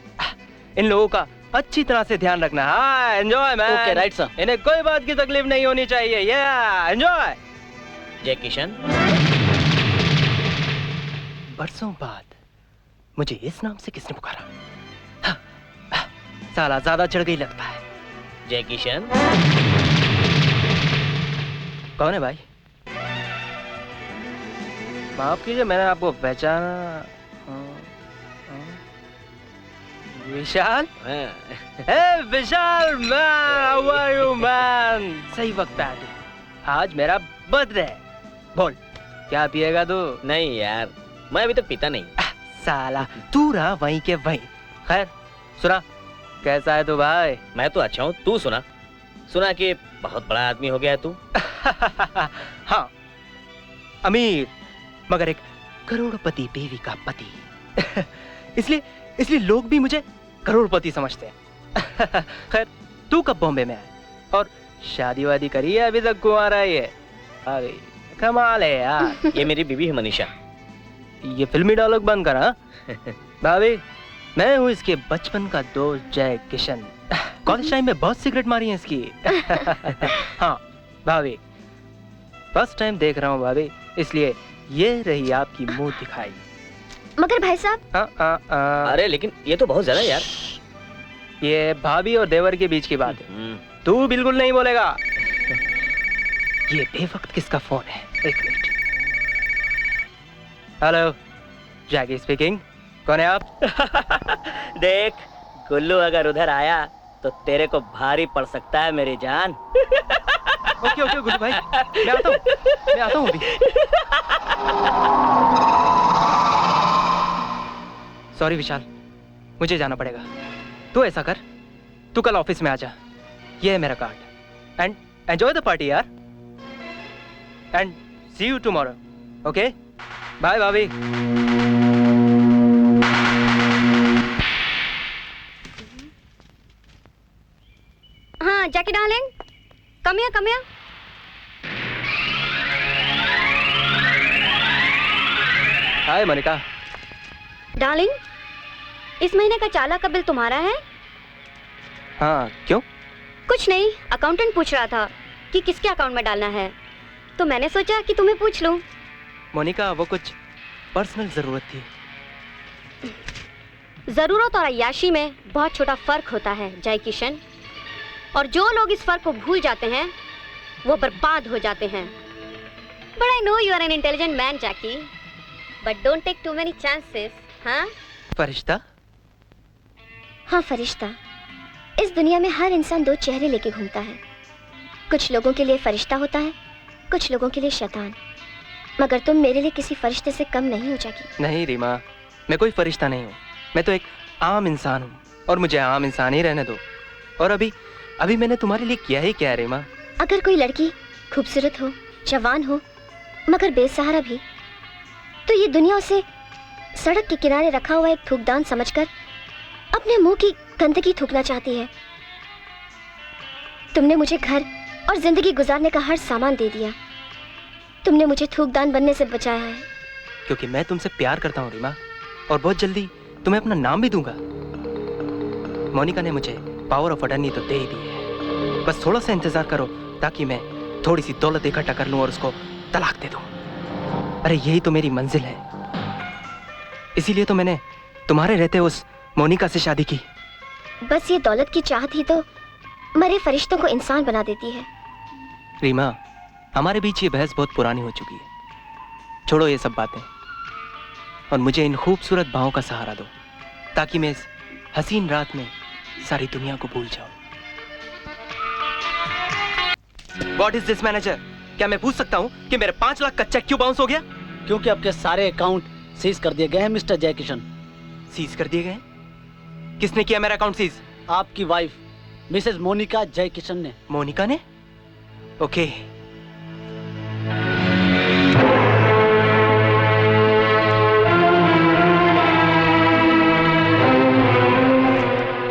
[SPEAKER 1] इन लोगों का अच्छी तरह से ध्यान रखना। हाँ, enjoy man.
[SPEAKER 2] Okay right sir.
[SPEAKER 1] इन्हें कोई बात की तकलीफ नहीं होनी चाहिए। या एंजॉय।
[SPEAKER 8] जय किशन।
[SPEAKER 1] बरसों बाद मुझे इस नाम से किसने पुकारा? हाँ, साला ज्यादा चढ़ गई लगता है।
[SPEAKER 8] जय किशन।
[SPEAKER 1] कौन है भाई? माफ कीजिए, मैंने आपको पहचाना। Vishal? Hey Vishal man, how are you man? सही वक्त पे आ गए। आज मेरा बर्थडे है। बोल, क्या पिएगा तू?
[SPEAKER 8] नहीं यार, मैं अभी तक पीता नहीं।
[SPEAKER 1] साला तू रहा वहीं के वहीं। खैर सुना, कैसा है तू भाई?
[SPEAKER 8] मैं तो अच्छा हूँ, तू सुना। सुना कि बहुत बड़ा आदमी हो गया है तू।
[SPEAKER 1] हाँ, अमीर मगर एक करोड़पति बीवी का पति। इसलिए लोग भी मुझे करोड़पति समझते हैं। खैर तू कब बॉम्बे में आया और शादी वादी करी है? अभी तक कुंवारा ही है। अरे कमाल है यार।
[SPEAKER 8] ये मेरी बीवी है मनीषा।
[SPEAKER 1] ये फिल्मी डायलॉग बंद कर। हाँ भाभी, मैं हूँ इसके बचपन का दोस्त जय किशन। कॉलेज टाइम में बहुत सिगरेट मारी है इसकी। हाँ, भाभी, फर्स्ट टाइम देख रहा हूँ भाभी, इसलिए ये रही आपकी मुंह दिखाई।
[SPEAKER 4] मगर भाई साहब,
[SPEAKER 8] अरे लेकिन ये तो बहुत ज्यादा है यार।
[SPEAKER 1] ये भाभी और देवर के बीच की बात है, तू बिल्कुल नहीं बोलेगा। ये बेवक्त किसका फोन है? एक मिनट। हेलो, जैकी स्पीकिंग। कौन है आप?
[SPEAKER 3] देख, गुल्लू अगर उधर आया तो तेरे को भारी पड़ सकता है मेरी जान।
[SPEAKER 1] ओके ओके गुल्लू भाई, मैं आता हूँ अभी। सॉरी विशाल, मुझे जाना पड़ेगा। तू ऐसा कर, तू कल ऑफिस में आ जा। ये है मेरा card. And enjoy the party यार। And see you tomorrow. Okay, bye भाभी।
[SPEAKER 4] हाँ Jackie darling, come here.
[SPEAKER 1] Hi Monica.
[SPEAKER 4] Darling, इस महीने का चालान का बिल तुम्हारा है?
[SPEAKER 1] हाँ, क्यों?
[SPEAKER 4] कुछ नहीं, अकाउंटेंट पूछ रहा था कि किसके अकाउंट में डालना है, तो मैंने सोचा कि तुम्हें पूछ लूं।
[SPEAKER 1] मोनिका, वो कुछ पर्सनल जरूरत थी।
[SPEAKER 4] जरूरत और अय्याशी में बहुत छोटा फर्क होता है जय किशन, और जो लोग इस फर्क को भूल जाते हैं वो बर्बाद हो जाते हैं। But I know you are an intelligent man Jackie, but don't take too many chances. हाँ
[SPEAKER 1] फरिश्ता?
[SPEAKER 4] हाँ फरिश्ता। इस दुनिया में हर इंसान दो चेहरे लेके घूमता है। कुछ लोगों के लिए फरिश्ता होता है, कुछ लोगों के लिए शैतान। मगर तुम मेरे लिए किसी फरिश्ते से कम नहीं हो जैकी।
[SPEAKER 1] नहीं रीमा, मैं कोई फरिश्ता नहीं हूँ। मैं तो एक आम इंसान हूँ, और मुझे आम इंसान ही रहने दो। और अभी मैंने तुम्हारे लिए किया ही क्या रीमा?
[SPEAKER 4] अगर कोई लड़की खूबसूरत हो, जवान हो, मगर बेसहारा भी, तो ये दुनिया उसे सड़क के किनारे रखा हुआ एक थूकदान समझकर अपने मुंह की गंदगी थूकना चाहती है। तुमने मुझे घर और जिंदगी गुजारने का हर सामान दे दिया। तुमने मुझे थूकदान बनने से बचाया है।
[SPEAKER 1] क्योंकि मैं तुमसे प्यार करता हूँ रीमा, और बहुत जल्दी तुम्हें अपना नाम भी दूंगा। मोनिका ने मुझे पावर ऑफ अटर्नी तो दे ही दी है। बस थोड़ा सा इंतजार करो, ताकि मैं थोड़ी सी दौलत इकट्ठा कर लूं और उसको तलाक दे दूं। अरे यही तो मेरी मंजिल है। इसीलिए तो मैंने तुम्हारे रहते उस मोनिका से शादी की।
[SPEAKER 4] बस ये दौलत की चाहत ही तो मरे फरिश्तों को इंसान बना देती है।
[SPEAKER 1] रीमा, हमारे बीच ये बहस बहुत पुरानी हो चुकी है। छोड़ो ये सब बातें, और मुझे इन खूबसूरत बाहों का सहारा दो, ताकि मैं इस हसीन रात में सारी दुनिया को भूल जाऊं। What is this manager? क्या मैं पूछ सकता हूँ कि मेरे 5 लाख का चेक क्यों बाउंस हो गया?
[SPEAKER 2] क्योंकि आपके सारे अकाउंट सीज कर दिए गए हैं मिस्टर जयकिशन।
[SPEAKER 1] सीज कर दिए गए? किसने किया मेरा अकाउंट सीज?
[SPEAKER 2] आपकी वाइफ मिसेस मोनिका जयकिशन ने।
[SPEAKER 1] मोनिका ने? ओके।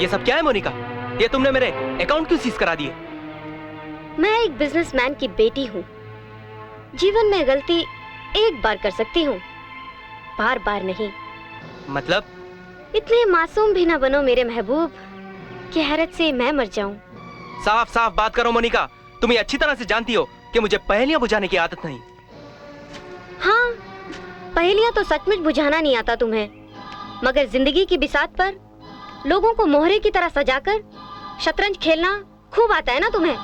[SPEAKER 1] ये सब क्या है मोनिका? ये तुमने मेरे अकाउंट क्यों सीज करा दिए?
[SPEAKER 4] मैं एक बिजनेसमैन की बेटी हूँ। जीवन में गलती एक बार कर सकती हूँ, बार बार नहीं।
[SPEAKER 1] मतलब?
[SPEAKER 4] इतने मासूम भी ना बनो मेरे महबूब कि हैरत से मैं मर जाऊं।
[SPEAKER 1] साफ साफ बात करो मोनिका। तुम ये अच्छी तरह से जानती हो कि मुझे पहेलियां बुझाने की आदत नहीं।
[SPEAKER 4] हाँ, पहेलियां तो सचमुच बुझाना नहीं आता तुम्हें, मगर जिंदगी की बिसात पर लोगों को मोहरे की तरह सजाकर शतरंज खेलना खूब आता है ना तुम्हें।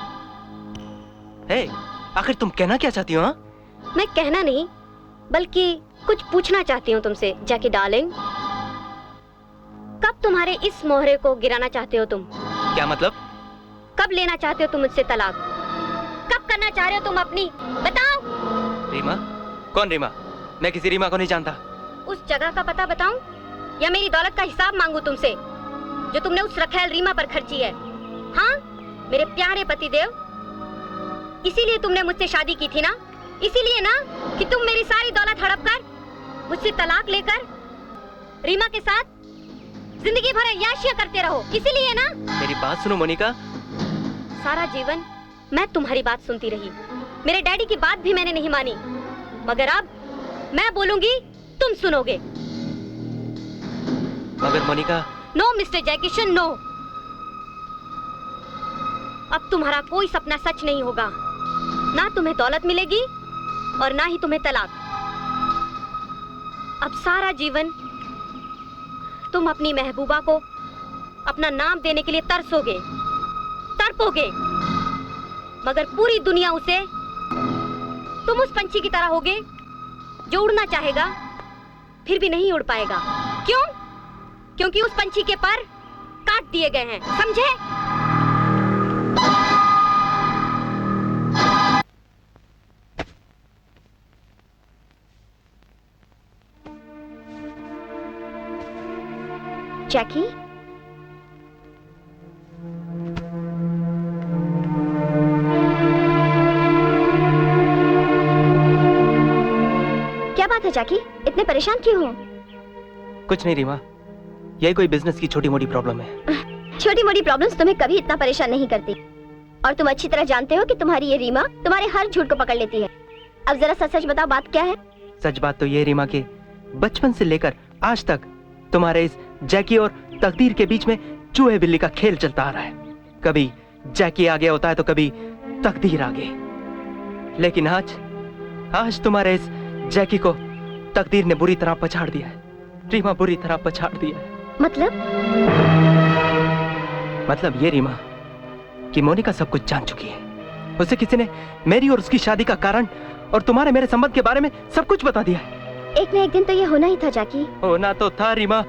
[SPEAKER 1] हे, आखिर तुम कहना क्या चाहती हो? हाँ?
[SPEAKER 4] मैं कहना नहीं, बल्कि कुछ पूछना चाहती हूँ तुमसे जैकी डार्लिंग। कब तुम्हारे इस मोहरे को गिराना चाहते हो तुम?
[SPEAKER 1] क्या मतलब?
[SPEAKER 4] कब लेना चाहते हो तुम मुझसे तलाक? कब करना चाह रहे हो तुम अपनी? बताओ।
[SPEAKER 1] रीमा? कौन रीमा? मैं किसी रीमा को नहीं जानता।
[SPEAKER 4] उस जगह का पता बताऊं, या मेरी दौलत का हिसाब मांगू तुमसे जो तुमने उस रखेल रीमा पर खर्ची है? हाँ मेरे प्यारे पतिदेव, इसीलिए तुमने मुझसे शादी की थी ना? इसीलिए ना कि तुम मेरी सारी दौलत हड़प कर मुझसे तलाक लेकर रीमा के साथ जिंदगी भर अय्याशियां करते रहो, इसीलिए ना?
[SPEAKER 1] मेरी बात सुनो मोनिका।
[SPEAKER 4] सारा जीवन मैं तुम्हारी बात सुनती रही, मेरे डैडी की बात भी मैंने नहीं मानी, मगर अब मैं बोलूंगी तुम सुनोगे।
[SPEAKER 1] मगर Monica.
[SPEAKER 4] No Mr Jaikishan, no. अब तुम्हारा कोई सपना सच नहीं होगा। ना तुम्हें दौलत मिलेगी और ना ही तुम्हें तलाक। अब सारा जीवन तुम अपनी महबूबा को अपना नाम देने के लिए तरसोगे, तड़पोगे, मगर पूरी दुनिया उसे तुम उस पंछी की तरह होगे जो उड़ना चाहेगा फिर भी नहीं उड़ पाएगा। क्यों? क्योंकि उस पंछी के पर काट दिए गए हैं, समझे? जैकी, क्या बात है जैकी? इतने परेशान क्यों हो?
[SPEAKER 1] कुछ नहीं रीमा, यही कोई बिजनेस की छोटी मोटी प्रॉब्लम है।
[SPEAKER 4] छोटी मोटी प्रॉब्लम्स तुम्हें कभी इतना परेशान नहीं करती, और तुम अच्छी तरह जानते हो कि तुम्हारी ये रीमा तुम्हारे हर झूठ को पकड़ लेती है। अब जरा सच सच बताओ, बात क्या है?
[SPEAKER 1] सच बात तो ये रीमा के बचपन से लेकर आज तक तुम्हारे इस जैकी और तकदीर के बीच में चूहे बिल्ली का खेल चलता आ रहा है। कभी जैकी आगे होता है तो कभी तकदीर आगे। लेकिन आज तुम्हारे इस जैकी को तकदीर ने बुरी तरह पछाड़ दिया है। रीमा, बुरी तरह पछाड़ दिया है। मतलब ये रीमा कि मोनिका सब कुछ जान चुकी है। उसे किसी ने मेरी और उसकी शादी का कारण और तुम्हारे मेरे संबंध के बारे में सब कुछ बता दिया है।
[SPEAKER 4] एक न एक दिन तो ये होना ही था जैकी।
[SPEAKER 1] होना तो था रीमा,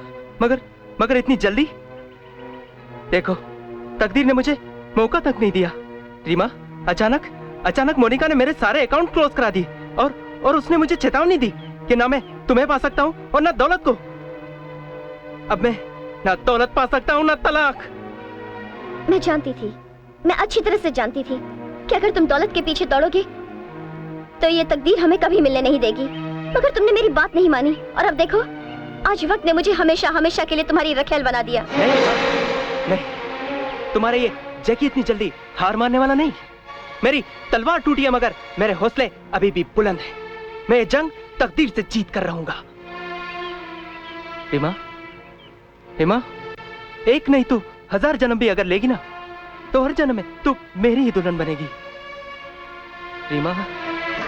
[SPEAKER 1] मगर इतनी जल्दी? देखो, तकदीर ने मुझे मौका तक नहीं दिया। रीमा, अचानक मोनिका ने मेरे सारे अकाउंट क्लोज करा दिए और उसने मुझे चेतावनी दी कि ना मैं तुम्हें पा सकता हूँ और ना दौलत को। अब मैं ना दौलत पा सकता हूँ ना तलाक।
[SPEAKER 4] मैं जानती थी, मैं अच्छी तरह से जानती थी कि अगर तुम दौलत के पीछे दौड़ोगे तो ये तकदीर हमें कभी मिलने नहीं देगी। मगर तुमने मेरी बात नहीं मानी और अब देखो, आज वक्त ने मुझे हमेशा के लिए तुम्हारी रखेल बना दिया।
[SPEAKER 1] नहीं, तुम्हारे ये जैकी इतनी जल्दी हार मानने वाला नहीं। मेरी तलवार टूटी है मगर मेरे हौसले अभी भी बुलंद हैं। मैं ये जंग तकदीर से जीत कर रहूंगा। रीमा, एक नहीं तो 1000 जन्म भी अगर लेगी ना तो हर जन्म में तू मेरी ही दुल्हन बनेगी। रीमा,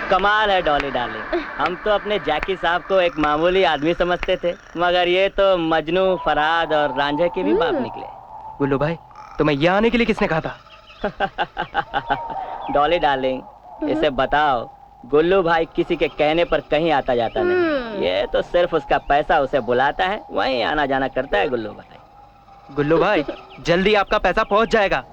[SPEAKER 3] कमाल है डॉली डार्लिंग, हम तो अपने जैकी साहब को एक मामूली आदमी समझते थे, मगर ये तो मजनू, फरहाद और रांझे के भी बाप निकले।
[SPEAKER 1] गुल्लू भाई, तुम्हें यहाँ आने के लिए किसने कहा था?
[SPEAKER 3] डॉली डार्लिंग, इसे बताओ, गुल्लू भाई किसी के कहने पर कहीं आता जाता नहीं। ये तो सिर्फ उसका पैसा उसे बुलाता है, वहीं आना जाना करता है गुल्लू भाई।
[SPEAKER 1] गुल्लू भाई, जल्दी आपका पैसा पहुंच जाएगा।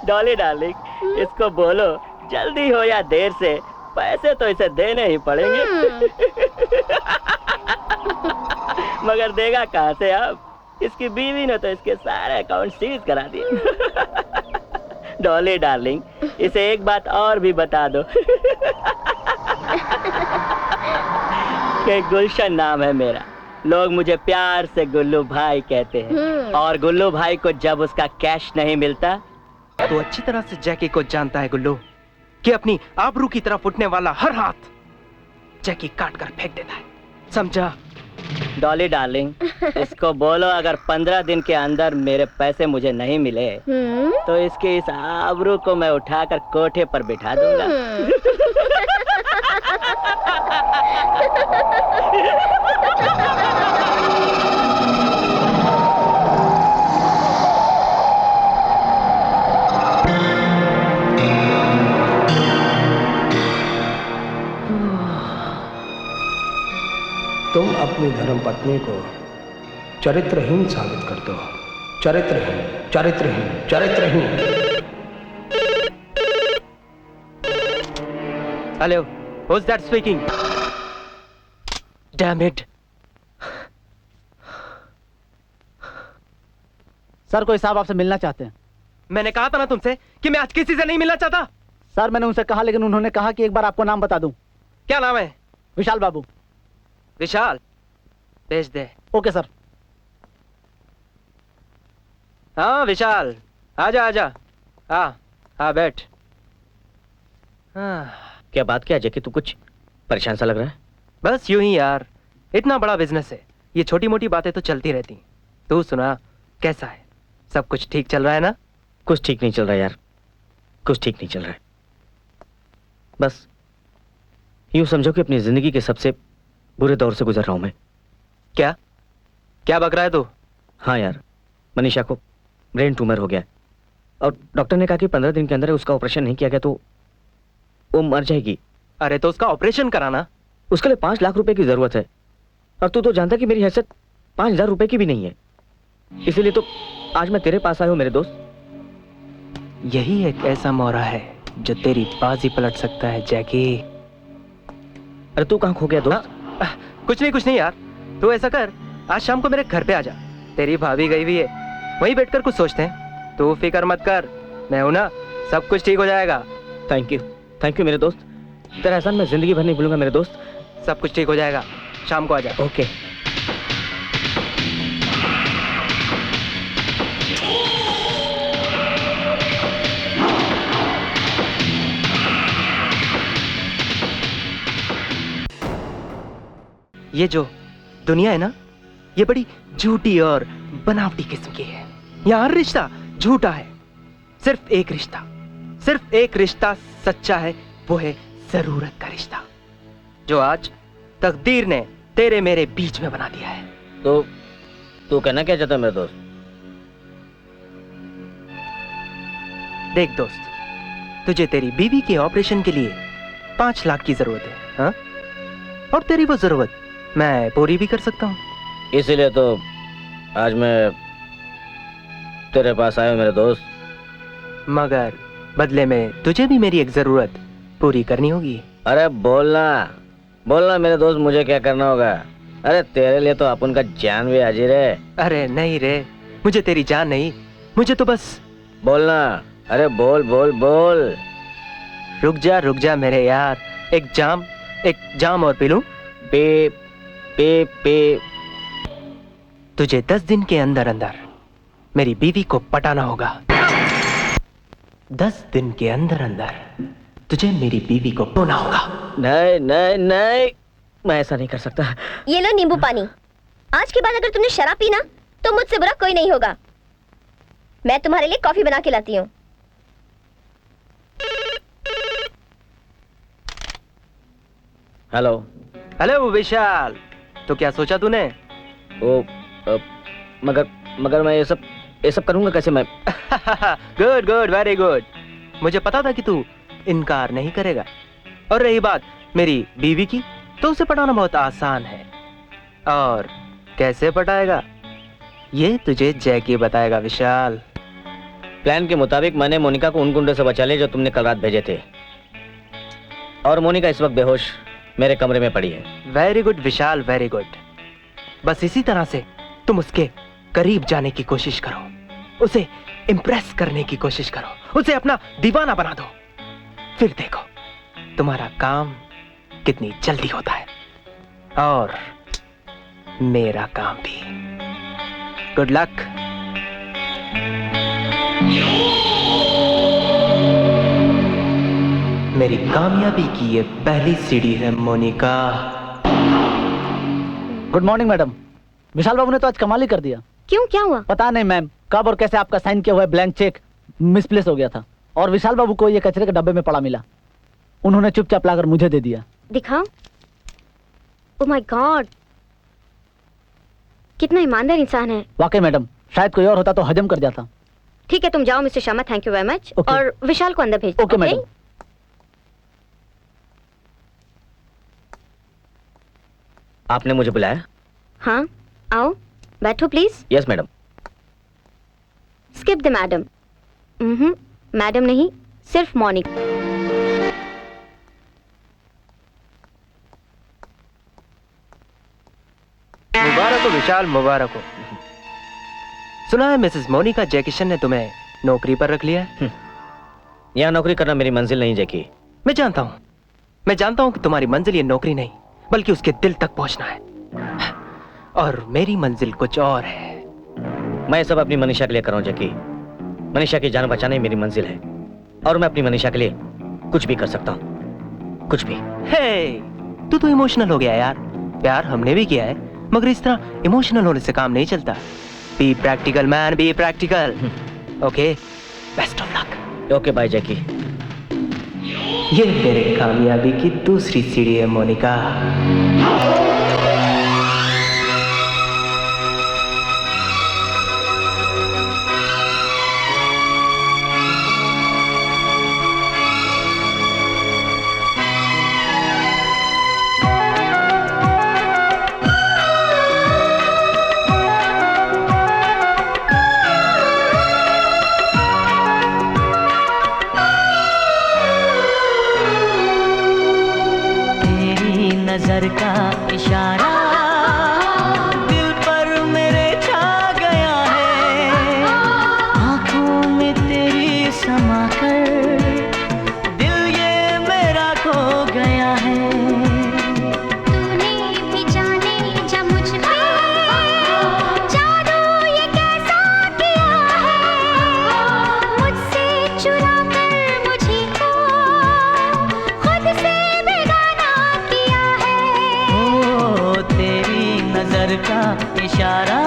[SPEAKER 3] डॉली डार्लिंग, इसको बोलो जल्दी हो या देर से पैसे तो इसे देने ही पड़ेंगे। मगर देगा कहाँ से अब? इसकी बीवी ने तो इसके सारे अकाउंट सीज करा दिए। डॉली डार्लिंग, इसे एक बात और भी बता दो कि गुलशन नाम है मेरा, लोग मुझे प्यार से गुल्लू भाई कहते हैं, और गुल्लू भाई को जब उसका कैश नहीं मिलता
[SPEAKER 1] तो अच्छी तरह से जैकी को जानता है गुल्लू कि अपनी आबरू की तरफ उठने वाला हर हाथ जैकी काट कर फेंक देता है, समझा?
[SPEAKER 3] डॉली डार्लिंग, इसको बोलो अगर 15 दिन के अंदर मेरे पैसे मुझे नहीं मिले तो इसके इस आबरू को मैं उठाकर कोठे पर बिठा दूंगा।
[SPEAKER 9] तुम अपनी धर्मपत्नी को चरित्रहीन साबित कर दो। चरित्रहीन, चरित्रहीन, चरित्रहीन।
[SPEAKER 1] Hello, who's that speaking? Damn it!
[SPEAKER 2] Sir, कोई साहब आपसे मिलना चाहते हैं।
[SPEAKER 1] मैंने कहा था ना तुमसे कि मैं आज किसी से नहीं मिलना चाहता।
[SPEAKER 2] सर, मैंने उनसे कहा, लेकिन उन्होंने कहा कि एक बार आपको नाम बता दूं।
[SPEAKER 1] क्या नाम है?
[SPEAKER 2] विशाल बाबू।
[SPEAKER 1] विशाल, भेज दे।
[SPEAKER 2] Okay sir.
[SPEAKER 1] हाँ विशाल, आजा। हाँ बैठ। हाँ।
[SPEAKER 8] क्या बात क्या जैकी, तू कुछ परेशान सा लग रहा है?
[SPEAKER 1] बस यूं ही यार, इतना बड़ा बिजनेस है, ये छोटी मोटी बातें तो चलती रहती। तू सुना, कैसा है? सब कुछ ठीक चल रहा है ना?
[SPEAKER 8] कुछ ठीक नहीं चल रहा यार,
[SPEAKER 3] कुछ ठीक नहीं चल रहा है। बस यूं समझो कि अपनी जिंदगी के सबसे बुरे दौर से गुजर रहा हूं मैं।
[SPEAKER 1] क्या क्या बक रहा है तू?
[SPEAKER 3] हाँ यार, मनीषा को ब्रेन ट्यूमर हो गया है और डॉक्टर ने कहा कि 15 दिन के अंदर उसका ऑपरेशन नहीं किया गया तो वो मर जाएगी।
[SPEAKER 1] अरे तो उसका ऑपरेशन कराना।
[SPEAKER 3] उसके लिए 5 लाख रुपए की जरूरत है और तू तो जानता कि मेरी हैसियत 5,000 रुपए की भी नहीं है, इसीलिए तो आज मैं तेरे पास आया हूं मेरे दोस्त।
[SPEAKER 1] यही एक ऐसा मोरा है जो तेरी बाजी पलट सकता है जैकी।
[SPEAKER 3] अरे तू कहाँ खो गया दोस्त?
[SPEAKER 1] कुछ नहीं यार, तू ऐसा कर, आज शाम को मेरे घर पे आ जा। तेरी भाभी गई हुई है, वहीं बैठकर कुछ सोचते हैं। तू फिक्र मत कर, मैं हूं ना, सब कुछ ठीक हो जाएगा।
[SPEAKER 3] थैंक यू मेरे दोस्त, तेरा एहसान मैं जिंदगी भर नहीं भूलूंगा मेरे दोस्त।
[SPEAKER 1] सब कुछ ठीक हो जाएगा, शाम को आ जा।
[SPEAKER 3] ओके।
[SPEAKER 1] ये जो दुनिया है ना, ये बड़ी झूठी और बनावटी किस्म की है। यहाँ हर रिश्ता झूठा है। सिर्फ एक रिश्ता सच्चा है, वो है जरूरत का रिश्ता, जो आज तकदीर ने तेरे मेरे बीच में बना दिया है।
[SPEAKER 3] तो तू कहना क्या चाहता है मेरे दोस्त?
[SPEAKER 1] देख दोस्त, तुझे तेरी बीवी के ऑपरेशन के लिए 5 लाख की जरूरत है, हाँ? और तेरी वो जरूरत मैं पूरी भी कर सकता हूँ।
[SPEAKER 3] इसीलिए तो आज मैं तेरे पास आया हूं मेरे दोस्त।
[SPEAKER 1] मगर बदले में तुझे भी मेरी एक जरूरत पूरी करनी होगी।
[SPEAKER 3] अरे बोलना मेरे दोस्त, मुझे क्या करना होगा? अरे तेरे लिए तो अपन का जान भी हाजिर है।
[SPEAKER 1] अरे नहीं रे, मुझे तेरी जान नहीं, मुझे तो बस
[SPEAKER 3] बोलना। अरे बोल।
[SPEAKER 1] रुक जा मेरे यार, एक जाम और पी लूं?
[SPEAKER 3] पे
[SPEAKER 1] तुझे 10 दिन के अंदर मेरी बीवी को पटाना होगा। 10 दिन के अंदर तुझे मेरी बीवी को बोना होगा।
[SPEAKER 3] नहीं, मैं ऐसा नहीं कर सकता।
[SPEAKER 4] ये लो नींबू पानी। आज के बाद अगर तुमने शराब पी ना तो मुझसे बुरा कोई नहीं होगा। मैं तुम्हारे लिए कॉफी बना के लाती हूँ।
[SPEAKER 1] हेलो विशाल, तो क्या सोचा तूने?
[SPEAKER 3] मगर मैं ये सब करूंगा कैसे मैं?
[SPEAKER 1] Good very good. मुझे पता था कि तू इनकार नहीं करेगा। और रही बात मेरी बीवी की, तो उसे पटाना बहुत आसान है। और कैसे पटाएगा ये तुझे जैकी बताएगा विशाल।
[SPEAKER 3] प्लान के मुताबिक मैंने मोनिका को उन गुंडों से बचा लिया जो तुमने कल रात भेजे थे, और मोनिका इस वक्त बेहोश मेरे कमरे में पड़ी है।
[SPEAKER 1] वेरी गुड विशाल, वेरी गुड। बस इसी तरह से तुम उसके करीब जाने की कोशिश करो, उसे इम्प्रेस करने की कोशिश करो, उसे अपना दीवाना बना दो। फिर देखो तुम्हारा काम कितनी जल्दी होता है, और मेरा काम भी। Good luck. मेरी कामयाबी की ये पहली सीढ़ी है Monica.
[SPEAKER 2] Good morning madam. Vishal बाबू ने तो आज कमाल ही कर दिया।
[SPEAKER 4] क्यों, क्या हुआ?
[SPEAKER 2] पता नहीं मैम, कब और कैसे आपका साइन किया हुआ ब्लैंक चेक मिसप्लेस हो गया था और विशाल बाबू को ये कचरे के डब्बे में पड़ा मिला। उन्होंने चुपचाप लाकर मुझे दे दिया।
[SPEAKER 4] दिखाओ। ओह माय गॉड, कितना ईमानदार इंसान है।
[SPEAKER 2] वाकई मैडम, शायद कोई और होता तो हजम कर जाता।
[SPEAKER 4] ठीक है, तुम जाओ mister Sharma, thank you very much. और विशाल को अंदर भेज दो।
[SPEAKER 2] Okay madam.
[SPEAKER 3] आपने मुझे बुलाया?
[SPEAKER 4] हाँ, आओ बैठो please.
[SPEAKER 3] Yes madam.
[SPEAKER 4] Skip the madam. Madam नहीं, सिर्फ मॉर्निंग।
[SPEAKER 1] मुबारक हो विशाल, मुबारक हो। सुना है मिसेस मोनिका जैकिशन ने तुम्हें नौकरी पर रख लिया है।
[SPEAKER 3] यहाँ नौकरी करना मेरी मंजिल नहीं जैकी।
[SPEAKER 1] मैं जानता हूँ कि तुम्हारी मंजिल ये नौकरी नहीं बल्कि उसके दिल तक पहुंचना है, और मेरी मंजिल कुछ और है।
[SPEAKER 3] मैं सब अपनी मनीषा के लिए कर रहा हूं जैकी। मनीषा की जान बचाना ही मेरी मंजिल है, और मैं अपनी मनीषा के लिए कुछ भी कर सकता हूँ, कुछ भी।
[SPEAKER 1] हे, तू तो इमोशनल हो गया यार। प्यार हमने भी किया है, मगर इस तरह इमोशनल होने से काम नहीं चलता। Be practical man, be practical. Okay, best of luck.
[SPEAKER 3] Okay bye Jackie.
[SPEAKER 1] ये मेरे कामयाबी की दूसरी सीढ़ी है मोनिका।
[SPEAKER 5] नजर का इशारा दिल पर मेरे छा गया है, आंखों में तेरी समाकर दिल ये मेरा खो गया है।
[SPEAKER 6] तूने भी जाने जा मुझ पे जादू ये कैसा किया है, मुझसे चुरा कर मुझे को खुद से बेगाना किया है।
[SPEAKER 5] ओ तेरी नजर का इशारा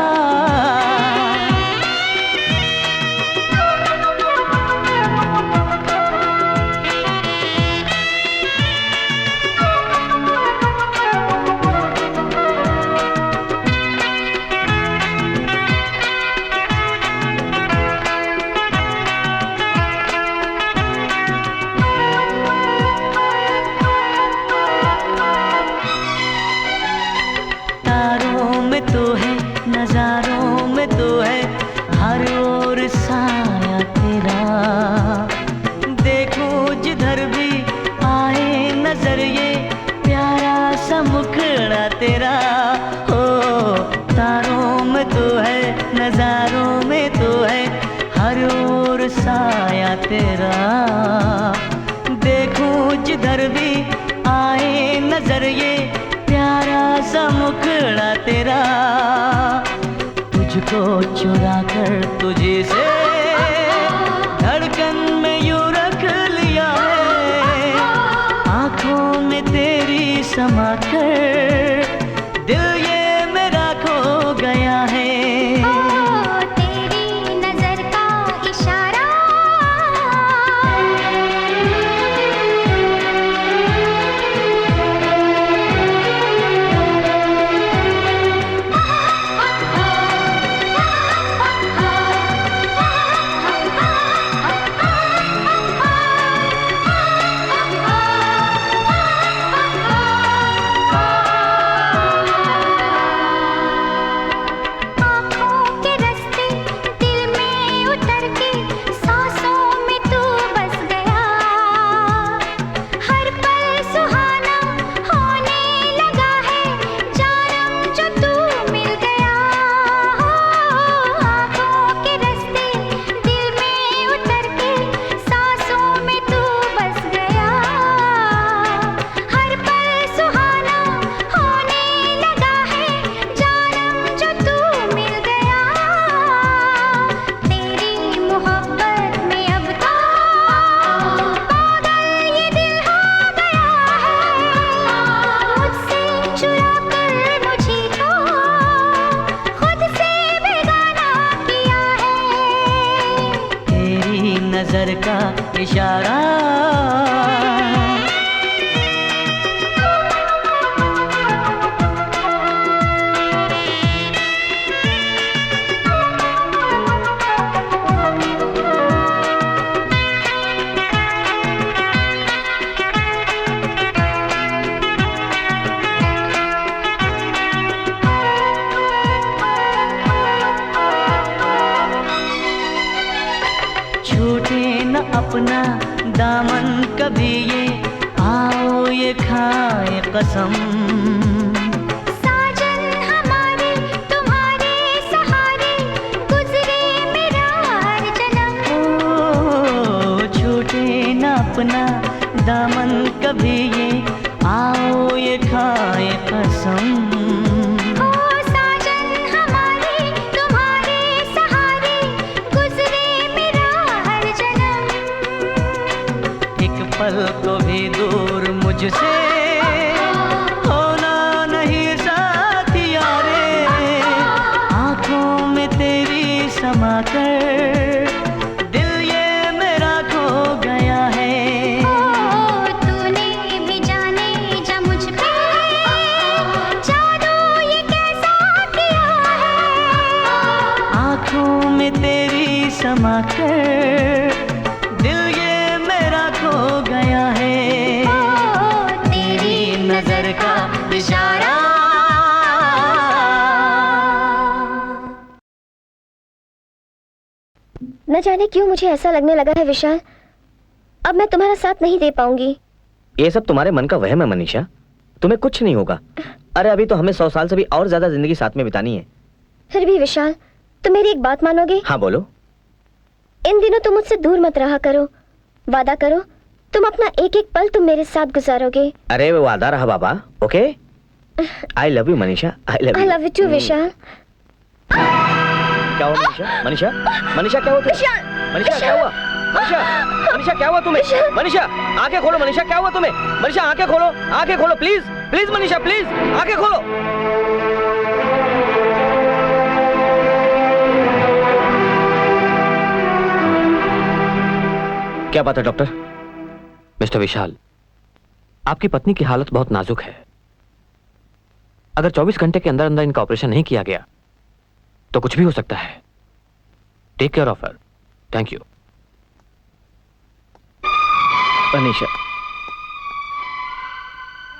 [SPEAKER 5] तारों में तो है, नजारों में तो है, हर ओर साया तेरा। देखो जिधर भी आए नजर ये प्यारा सा मुखड़ा तेरा। हो तारों में तो है, नजारों में तो है, हर ओर साया तेरा। देखो जिधर भी आए नजर ये प्यारा सा मुखड़ा तेरा। तुझको चुरा कर तुझे से धड़कन में यूं रख लिया है, आंखों में तेरी समा कर दिल ये मेरा खो गया है।
[SPEAKER 6] ओ तेरी नजर का इशारा आँखों के रास्ते दिल में उतर के सांसों में तू बस गया, हर पल सुहाना होने लगा है, जानम जो तू मिल गया। आँखों के रास्ते दिल में उतर के सांसों में तू बस गया, हर पल सुहाना होने लगा है, जानम जो तू मिल गया। तेरी मोहब्बत में अब तो पागल ये दिल हो गया है, मुझसे चुरा कर मुझे को खुद से बेगाना किया है।
[SPEAKER 5] तेरी नजर का इशारा छूटे न अपना दामन कभी ये, आओ ये खाए कसम।
[SPEAKER 6] साजन हमारे तुम्हारे सहारे गुजरे मेरा हर जन्म।
[SPEAKER 5] ओ छूटे न अपना दामन कभी ये, आओ ये खाए कसम।
[SPEAKER 6] ओ साजन हमारे तुम्हारे सहारे गुजरे मेरा हर जन्म।
[SPEAKER 5] एक पल को भी दूर मुझसे होना नहीं साथिया रे, आंखों में तेरी समा कर दिल ये मेरा खो गया है।
[SPEAKER 6] ओ
[SPEAKER 4] जाने क्यों मुझे ऐसा लगने लगा है विशाल, अब मैं तुम्हारा साथ नहीं दे पाऊंगी।
[SPEAKER 5] ये सब तुम्हारे मन का वहम है मनीषा, तुम्हें कुछ नहीं होगा। अरे अभी तो हमें 100 साल से भी और ज्यादा जिंदगी साथ में बितानी है।
[SPEAKER 4] फिर भी विशाल, तुम मेरी एक बात मानोगे?
[SPEAKER 5] हाँ बोलो।
[SPEAKER 4] इन दिनों तुम मुझसे दूर मत रहा करो, वादा करो तुम अपना एक एक पल तुम मेरे साथ गुजारोगे।
[SPEAKER 5] अरे वो वादा रहा बाबा। Okay, I love you Manisha, I love
[SPEAKER 4] I
[SPEAKER 5] you.
[SPEAKER 4] Love you too Vishal.
[SPEAKER 5] क्या हुआ मनीषा? मनीषा, मनीषा क्या हुआ तुम्हें? मनीषा क्या हुआ? मनीषा, मनीषा क्या हुआ तुम्हें? मनीषा आंखें खोलो। मनीषा क्या हुआ तुम्हें? मनीषा आंखें खोलो, आंखें खोलो प्लीज, प्लीज मनीषा प्लीज आंखें खोलो। क्या बात है डॉक्टर?
[SPEAKER 8] मिस्टर विशाल, आपकी पत्नी की हालत बहुत नाजुक है। अगर 24 घंटे के अंदर अंदर इनका ऑपरेशन नहीं किया गया तो कुछ भी हो सकता है। Take care of her. Thank you.
[SPEAKER 5] Manisha,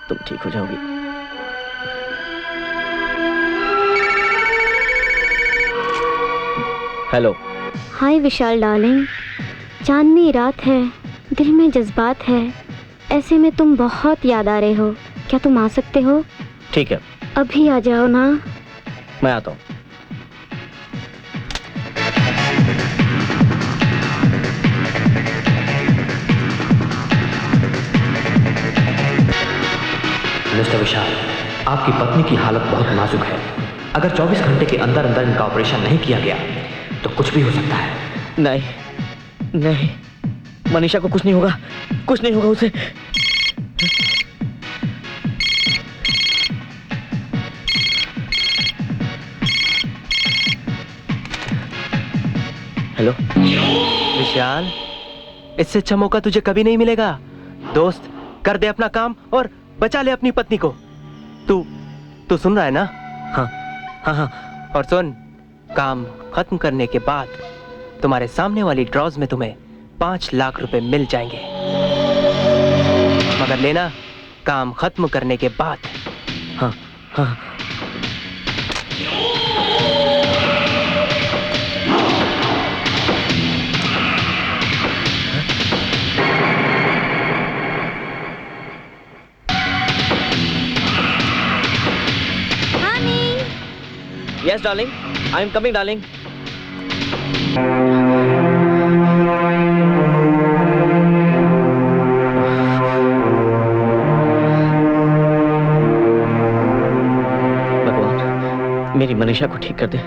[SPEAKER 5] तुम ठीक हो जाओगी। हेलो।
[SPEAKER 4] हाय विशाल डार्लिंग, चांदनी रात है, दिल में जज्बात है, ऐसे में तुम बहुत याद आ रहे हो। क्या तुम आ सकते हो?
[SPEAKER 5] ठीक है,
[SPEAKER 4] अभी आ जाओ ना।
[SPEAKER 5] मैं आता हूँ।
[SPEAKER 8] मिस्टर विशाल, आपकी पत्नी की हालत बहुत नाजुक है। अगर 24 घंटे के अंदर अंदर इनका ऑपरेशन नहीं किया गया तो कुछ भी हो सकता है।
[SPEAKER 5] नहीं नहीं, मनीषा को कुछ नहीं होगा, कुछ नहीं होगा उसे। हेलो
[SPEAKER 1] विशाल, इससे अच्छा मौका तुझे कभी नहीं मिलेगा। दोस्त, कर दे अपना काम और बचा ले अपनी पत्नी को। तू सुन रहा है ना?
[SPEAKER 5] हाँ हाँ हाँ।
[SPEAKER 1] और सुन, काम खत्म करने के बाद तुम्हारे सामने वाली ड्रॉज में तुम्हें 5 लाख रुपए मिल जाएंगे, मगर लेना काम खत्म करने के बाद।
[SPEAKER 5] हाँ हाँ। Yes, darling. I am coming, darling. भगवान, मेरी मनीषा को ठीक कर दे।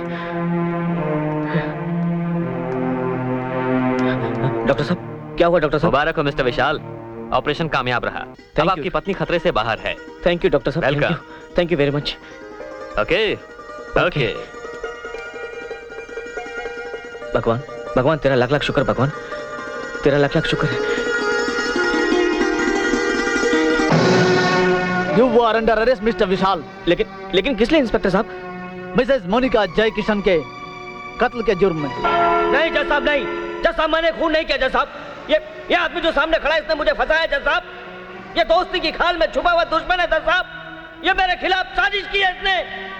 [SPEAKER 5] डॉक्टर साहब, क्या हुआ डॉक्टर साहब?
[SPEAKER 8] मुबारक हो मिस्टर विशाल, ऑपरेशन कामयाब रहा। अब
[SPEAKER 5] you.
[SPEAKER 8] आपकी पत्नी खतरे से बाहर है।
[SPEAKER 5] थैंक यू डॉक्टर साहब।
[SPEAKER 8] Welcome.
[SPEAKER 5] Thank you very much.
[SPEAKER 8] Okay okay.
[SPEAKER 5] भगवान, भगवान तेरा लाख लाख शुक्र, भगवान तेरा लाख लाख शुक्र है।
[SPEAKER 2] You are under arrest, Mr. विशाल।
[SPEAKER 5] लेकिन किस लिए इंस्पेक्टर साहब?
[SPEAKER 2] मिसेस मोनिका जय किशन के कत्ल के जुर्म में।
[SPEAKER 5] नहीं जज साहब, नहीं जज साहब, मैंने खून नहीं किया जज साहब। ये आदमी जो सामने खड़ा है इसने मुझे फंसाया जज साहब। ये दोस्ती की खाल में छुपा हुआ दुश्मन है जज साहब। ये मेरे खिलाफ साजिश की है इसने,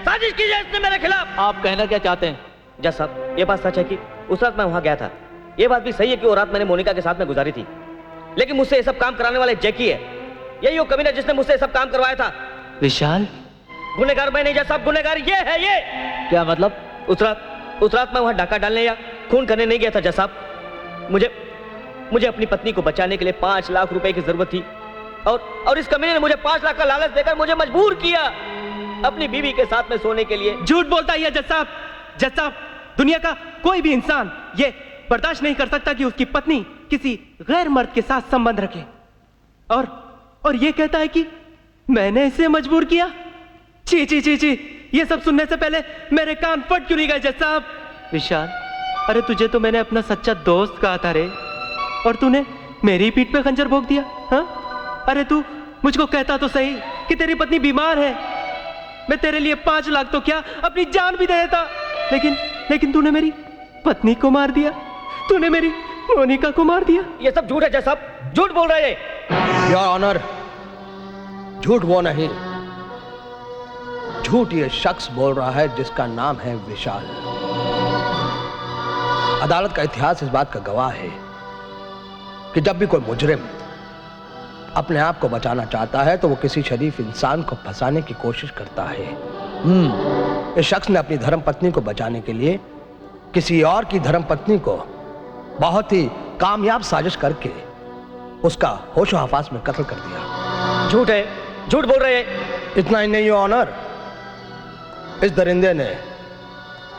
[SPEAKER 5] साजिश की है इसने मेरे खिलाफ।
[SPEAKER 2] आप कहना क्या चाहते हैं?
[SPEAKER 5] जज साहब, ये बात सच है कि उस रात मैं वहां गया था। ये बात भी सही है कि वो रात मैंने मोनिका के साथ में गुजारी थी, लेकिन मुझसे ये सब काम कराने वाले जैकी है। यही वो कमीना जिसने मुझसे ये सब काम करवाया था।
[SPEAKER 1] विशाल,
[SPEAKER 5] गुनहगार मैं नहीं जज साहब, गुनहगार ये है। ये
[SPEAKER 2] क्या मतलब?
[SPEAKER 5] उस रात मैं वहां डाका डालने या खून करने नहीं गया था जज साहब। मुझे अपनी पत्नी को बचाने के लिए 5 लाख रुपए की जरूरत थी, और इस कमीने ने मुझे 5 लाख का लालच देकर मुझे मजबूर किया अपनी बीवी के साथ में सोने के लिए।
[SPEAKER 1] झूठ बोलता है जज साहब। जज साहब, दुनिया का कोई भी इंसान ये बर्दाश्त नहीं कर सकता कि उसकी पत्नी किसी गैर मर्द के साथ संबंध रखे, और ये कहता है कि मैंने इसे मजबूर किया। ची ची ची ची, ये सब सुनने से पहले मेरे कान फट क्यों नहीं गए जज साहब? विशाल, अरे तुझे तो मैंने अपना सच्चा दोस्त कहा था रे, और तूने मेरी पीठ पे खंजर भोंक दिया। हाँ, अरे तू मुझको कहता तो सही कि तेरी पत्नी बीमार है, मैं तेरे लिए 5 लाख तो क्या अपनी जान भी दे देता, लेकिन तूने मेरी पत्नी को मार दिया, तूने मेरी मोनिका को मार दिया।
[SPEAKER 5] ये सब झूठ है जज साहब, झूठ बोल रहे हैं।
[SPEAKER 9] योर ऑनर, झूठ वो नहीं, झूठ ये शख्स बोल रहा है जिसका नाम है विशाल। अदालत का इतिहास इस बात का गवाह है कि जब भी कोई मुजरिम अपने आप को बचाना चाहता है तो वो किसी शरीफ इंसान को फंसाने की कोशिश करता है। इस शख्स ने अपनी धर्मपत्नी को बचाने के लिए किसी और की धर्मपत्नी को बहुत ही कामयाब साजिश करके उसका होशो हवास में कत्ल कर दिया।
[SPEAKER 1] झूठ है, झूठ बोल रहे हैं।
[SPEAKER 9] इतना ही नहीं, ऑनर, इस दरिंदे ने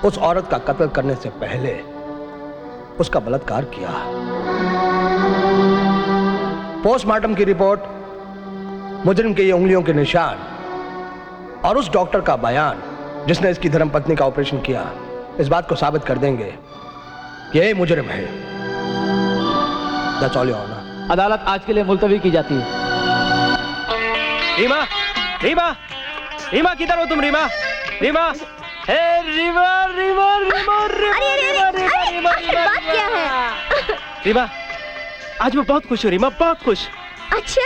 [SPEAKER 9] उस औरत का कत्ल करने से पहले उसका बलात्कार किया। पोस्टमार्टम की रिपोर्ट, मुजरिम के ये उंगलियों के निशान और उस डॉक्टर का बयान जिसने इसकी धर्मपत्नी का ऑपरेशन किया इस बात को साबित कर देंगे कि यही मुजरिम है। That's all, Your Honor.
[SPEAKER 2] अदालत आज के लिए मुलतवी की जाती है।
[SPEAKER 1] रीमा, रीमा, रीमा किधर हो तुम? रीमा, रीमा, हे रीमा, रीमा, रीमा, रीमा,
[SPEAKER 6] बात क्या है?
[SPEAKER 1] रीमा, आज मैं बहुत खुश हूँ रीमा, बहुत खुश।
[SPEAKER 6] अच्छा,